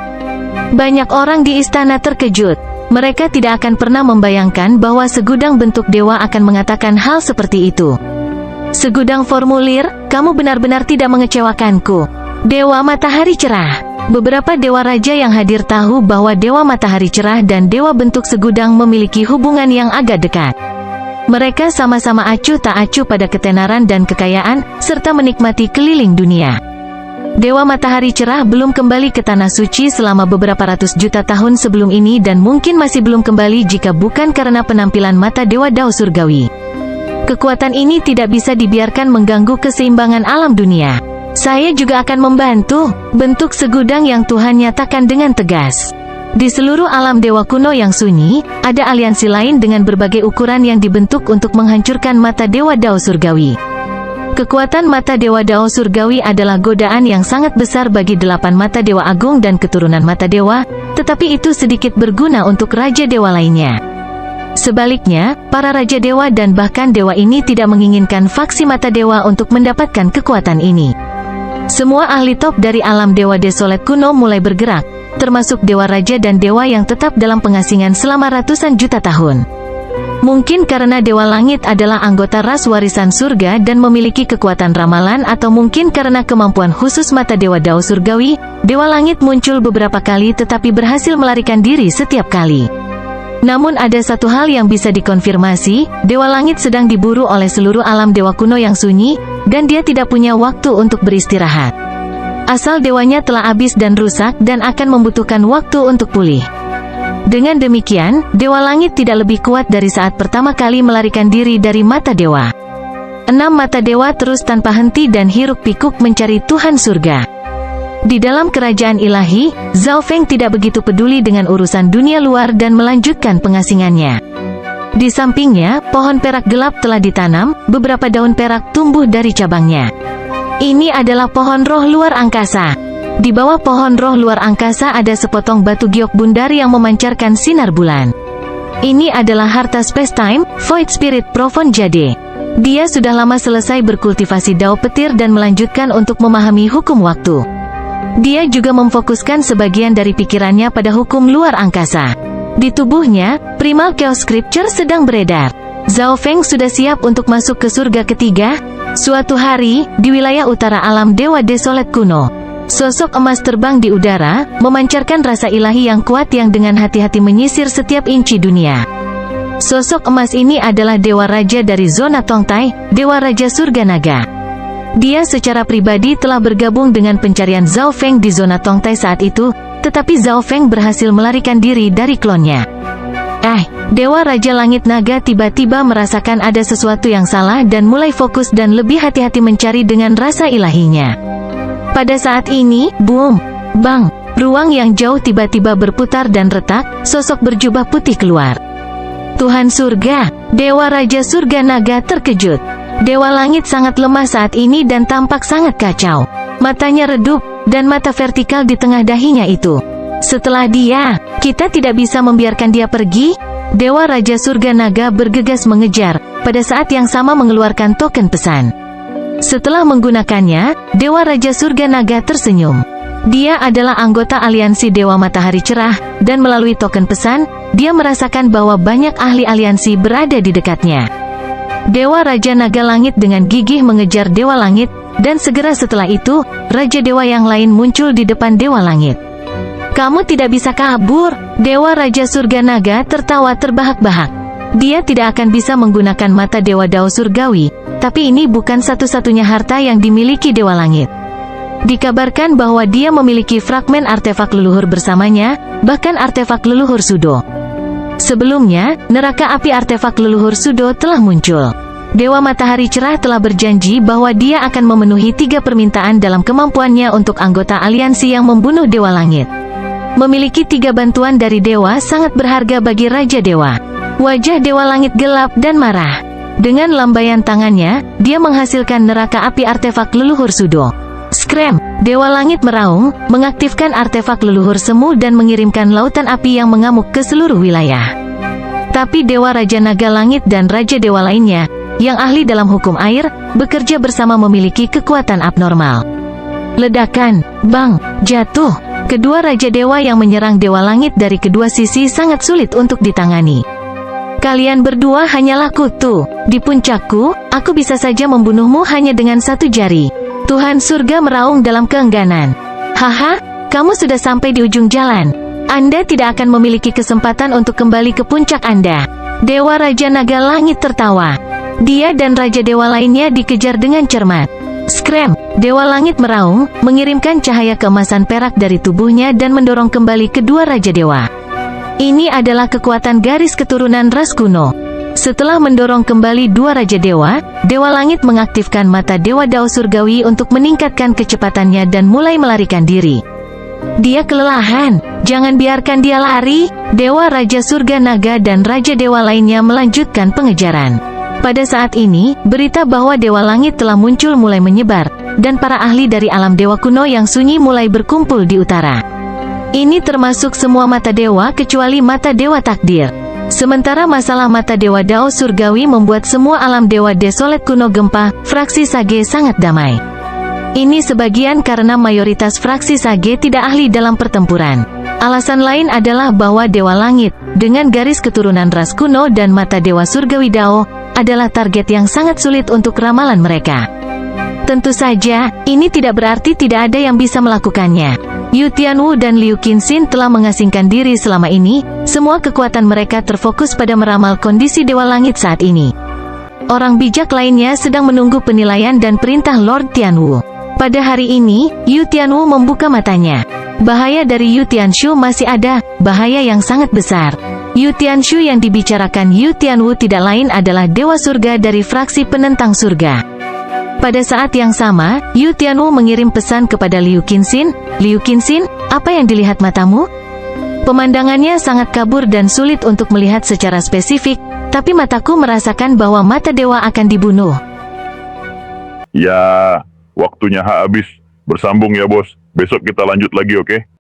Banyak orang di istana terkejut. Mereka tidak akan pernah membayangkan bahwa segudang bentuk dewa akan mengatakan hal seperti itu. Segudang formulir, kamu benar-benar tidak mengecewakanku. Dewa Matahari Cerah. Beberapa dewa raja yang hadir tahu bahwa Dewa Matahari Cerah dan Dewa Bentuk Segudang memiliki hubungan yang agak dekat. Mereka sama-sama acuh tak acuh pada ketenaran dan kekayaan, serta menikmati keliling dunia. Dewa Matahari Cerah belum kembali ke Tanah Suci selama beberapa ratus juta tahun sebelum ini dan mungkin masih belum kembali jika bukan karena penampilan mata Dewa Dao Surgawi. Kekuatan ini tidak bisa dibiarkan mengganggu keseimbangan alam dunia. Saya juga akan membantu, bentuk segudang yang Tuhan nyatakan dengan tegas. Di seluruh alam dewa kuno yang sunyi, ada aliansi lain dengan berbagai ukuran yang dibentuk untuk menghancurkan mata Dewa Dao Surgawi. Kekuatan mata Dewa Dao Surgawi adalah godaan yang sangat besar bagi 8 mata Dewa Agung dan keturunan mata dewa, tetapi itu sedikit berguna untuk Raja Dewa lainnya. Sebaliknya, para Raja Dewa dan bahkan dewa ini tidak menginginkan faksi mata dewa untuk mendapatkan kekuatan ini. Semua ahli top dari alam dewa desolet kuno mulai bergerak, termasuk dewa raja dan dewa yang tetap dalam pengasingan selama ratusan juta tahun. Mungkin karena Dewa Langit adalah anggota ras warisan surga dan memiliki kekuatan ramalan, atau mungkin karena kemampuan khusus mata Dewa Dao Surgawi, Dewa Langit muncul beberapa kali tetapi berhasil melarikan diri setiap kali. Namun ada satu hal yang bisa dikonfirmasi, Dewa Langit sedang diburu oleh seluruh alam dewa kuno yang sunyi, dan dia tidak punya waktu untuk beristirahat. Asal dewanya telah habis dan rusak dan akan membutuhkan waktu untuk pulih. Dengan demikian, Dewa Langit tidak lebih kuat dari saat pertama kali melarikan diri dari mata dewa. 6 mata dewa terus tanpa henti dan hiruk-pikuk mencari Tuhan surga. Di dalam kerajaan ilahi, Zhao Feng tidak begitu peduli dengan urusan dunia luar dan melanjutkan pengasingannya. Di sampingnya, pohon perak gelap telah ditanam, beberapa daun perak tumbuh dari cabangnya. Ini adalah pohon roh luar angkasa. Di bawah pohon roh luar angkasa ada sepotong batu giok bundar yang memancarkan sinar bulan. Ini adalah harta space-time, Void Spirit Profound Jade. Dia sudah lama selesai berkultivasi dao petir dan melanjutkan untuk memahami hukum waktu. Dia juga memfokuskan sebagian dari pikirannya pada hukum luar angkasa. Di tubuhnya, Primal Chaos Scripture sedang beredar. Zhao Feng sudah siap untuk masuk ke surga ketiga. Suatu hari, di wilayah utara alam dewa desolet kuno, sosok emas terbang di udara, memancarkan rasa ilahi yang kuat yang dengan hati-hati menyisir setiap inci dunia. Sosok emas ini adalah Dewa Raja dari zona Tongtai, Dewa Raja Surga Naga. Dia secara pribadi telah bergabung dengan pencarian Zhao Feng di zona Tongtai saat itu, tetapi Zhao Feng berhasil melarikan diri dari klonnya. Dewa Raja Langit Naga tiba-tiba merasakan ada sesuatu yang salah dan mulai fokus dan lebih hati-hati mencari dengan rasa ilahinya. Pada saat ini, boom, bang, ruang yang jauh tiba-tiba berputar dan retak, sosok berjubah putih keluar. Tuhan surga, Dewa Raja Surga Naga terkejut. Dewa Langit sangat lemah saat ini dan tampak sangat kacau. Matanya redup, dan mata vertikal di tengah dahinya itu. Setelah dia, kita tidak bisa membiarkan dia pergi. Dewa Raja Surga Naga bergegas mengejar, pada saat yang sama mengeluarkan token pesan. Setelah menggunakannya, Dewa Raja Surga Naga tersenyum. Dia adalah anggota aliansi Dewa Matahari Cerah, dan melalui token pesan, dia merasakan bahwa banyak ahli aliansi berada di dekatnya. Dewa Raja Naga Langit dengan gigih mengejar Dewa Langit, dan segera setelah itu, Raja Dewa yang lain muncul di depan Dewa Langit. Kamu tidak bisa kabur. Dewa Raja Surga Naga tertawa terbahak-bahak. Dia tidak akan bisa menggunakan mata Dewa Dao Surgawi, tapi ini bukan satu-satunya harta yang dimiliki Dewa Langit. Dikabarkan bahwa dia memiliki fragmen artefak leluhur bersamanya, bahkan artefak leluhur Sudo. Sebelumnya, neraka api artefak leluhur Sudo telah muncul. Dewa Matahari Cerah telah berjanji bahwa dia akan memenuhi 3 permintaan dalam kemampuannya untuk anggota aliansi yang membunuh Dewa Langit. Memiliki 3 bantuan dari dewa sangat berharga bagi Raja Dewa. Wajah Dewa Langit gelap dan marah. Dengan lambaian tangannya, dia menghasilkan neraka api artefak leluhur Sudo. Scram, Dewa Langit meraung, mengaktifkan artefak leluhur semu dan mengirimkan lautan api yang mengamuk ke seluruh wilayah. Tapi Dewa Raja Naga Langit dan Raja Dewa lainnya, yang ahli dalam hukum air, bekerja bersama memiliki kekuatan abnormal. Ledakan, bang, jatuh. Kedua Raja Dewa yang menyerang Dewa Langit dari kedua sisi sangat sulit untuk ditangani. Kalian berdua hanyalah kutu. Di puncakku, aku bisa saja membunuhmu hanya dengan satu jari. Tuhan surga meraung dalam keengganan. Haha, kamu sudah sampai di ujung jalan. Anda tidak akan memiliki kesempatan untuk kembali ke puncak Anda. Dewa Raja Naga Langit tertawa. Dia dan Raja Dewa lainnya dikejar dengan cermat. Scram, Dewa Langit meraung, mengirimkan cahaya keemasan perak dari tubuhnya dan mendorong kembali kedua Raja Dewa. Ini adalah kekuatan garis keturunan ras kuno. Setelah mendorong kembali dua Raja Dewa, Dewa Langit mengaktifkan mata Dewa Dao Surgawi untuk meningkatkan kecepatannya dan mulai melarikan diri. Dia kelelahan, jangan biarkan dia lari. Dewa Raja Surga Naga dan Raja Dewa lainnya melanjutkan pengejaran. Pada saat ini, berita bahwa Dewa Langit telah muncul mulai menyebar, dan para ahli dari alam dewa kuno yang sunyi mulai berkumpul di utara. Ini termasuk semua mata dewa kecuali mata dewa takdir. Sementara masalah mata Dewa Dao Surgawi membuat semua alam dewa desolet kuno gempa, fraksi Sage sangat damai. Ini sebagian karena mayoritas fraksi Sage tidak ahli dalam pertempuran. Alasan lain adalah bahwa Dewa Langit, dengan garis keturunan ras kuno dan mata Dewa Surgawi Dao, adalah target yang sangat sulit untuk ramalan mereka. Tentu saja, ini tidak berarti tidak ada yang bisa melakukannya. Yu Tianwu dan Liu Qinxin telah mengasingkan diri selama ini, semua kekuatan mereka terfokus pada meramal kondisi Dewa Langit saat ini. Orang bijak lainnya sedang menunggu penilaian dan perintah Lord Tianwu. Pada hari ini, Yu Tianwu membuka matanya. Bahaya dari Yu Tianshu masih ada, bahaya yang sangat besar. Yu Tianshu yang dibicarakan Yu Tianwu tidak lain adalah Dewa Surga dari fraksi penentang surga. Pada saat yang sama, Yu Tianwu mengirim pesan kepada Liu Qinxin. Liu Qinxin, apa yang dilihat matamu? Pemandangannya sangat kabur dan sulit untuk melihat secara spesifik, tapi mataku merasakan bahwa mata dewa akan dibunuh. Ya, waktunya habis. Bersambung ya bos. Besok kita lanjut lagi, oke?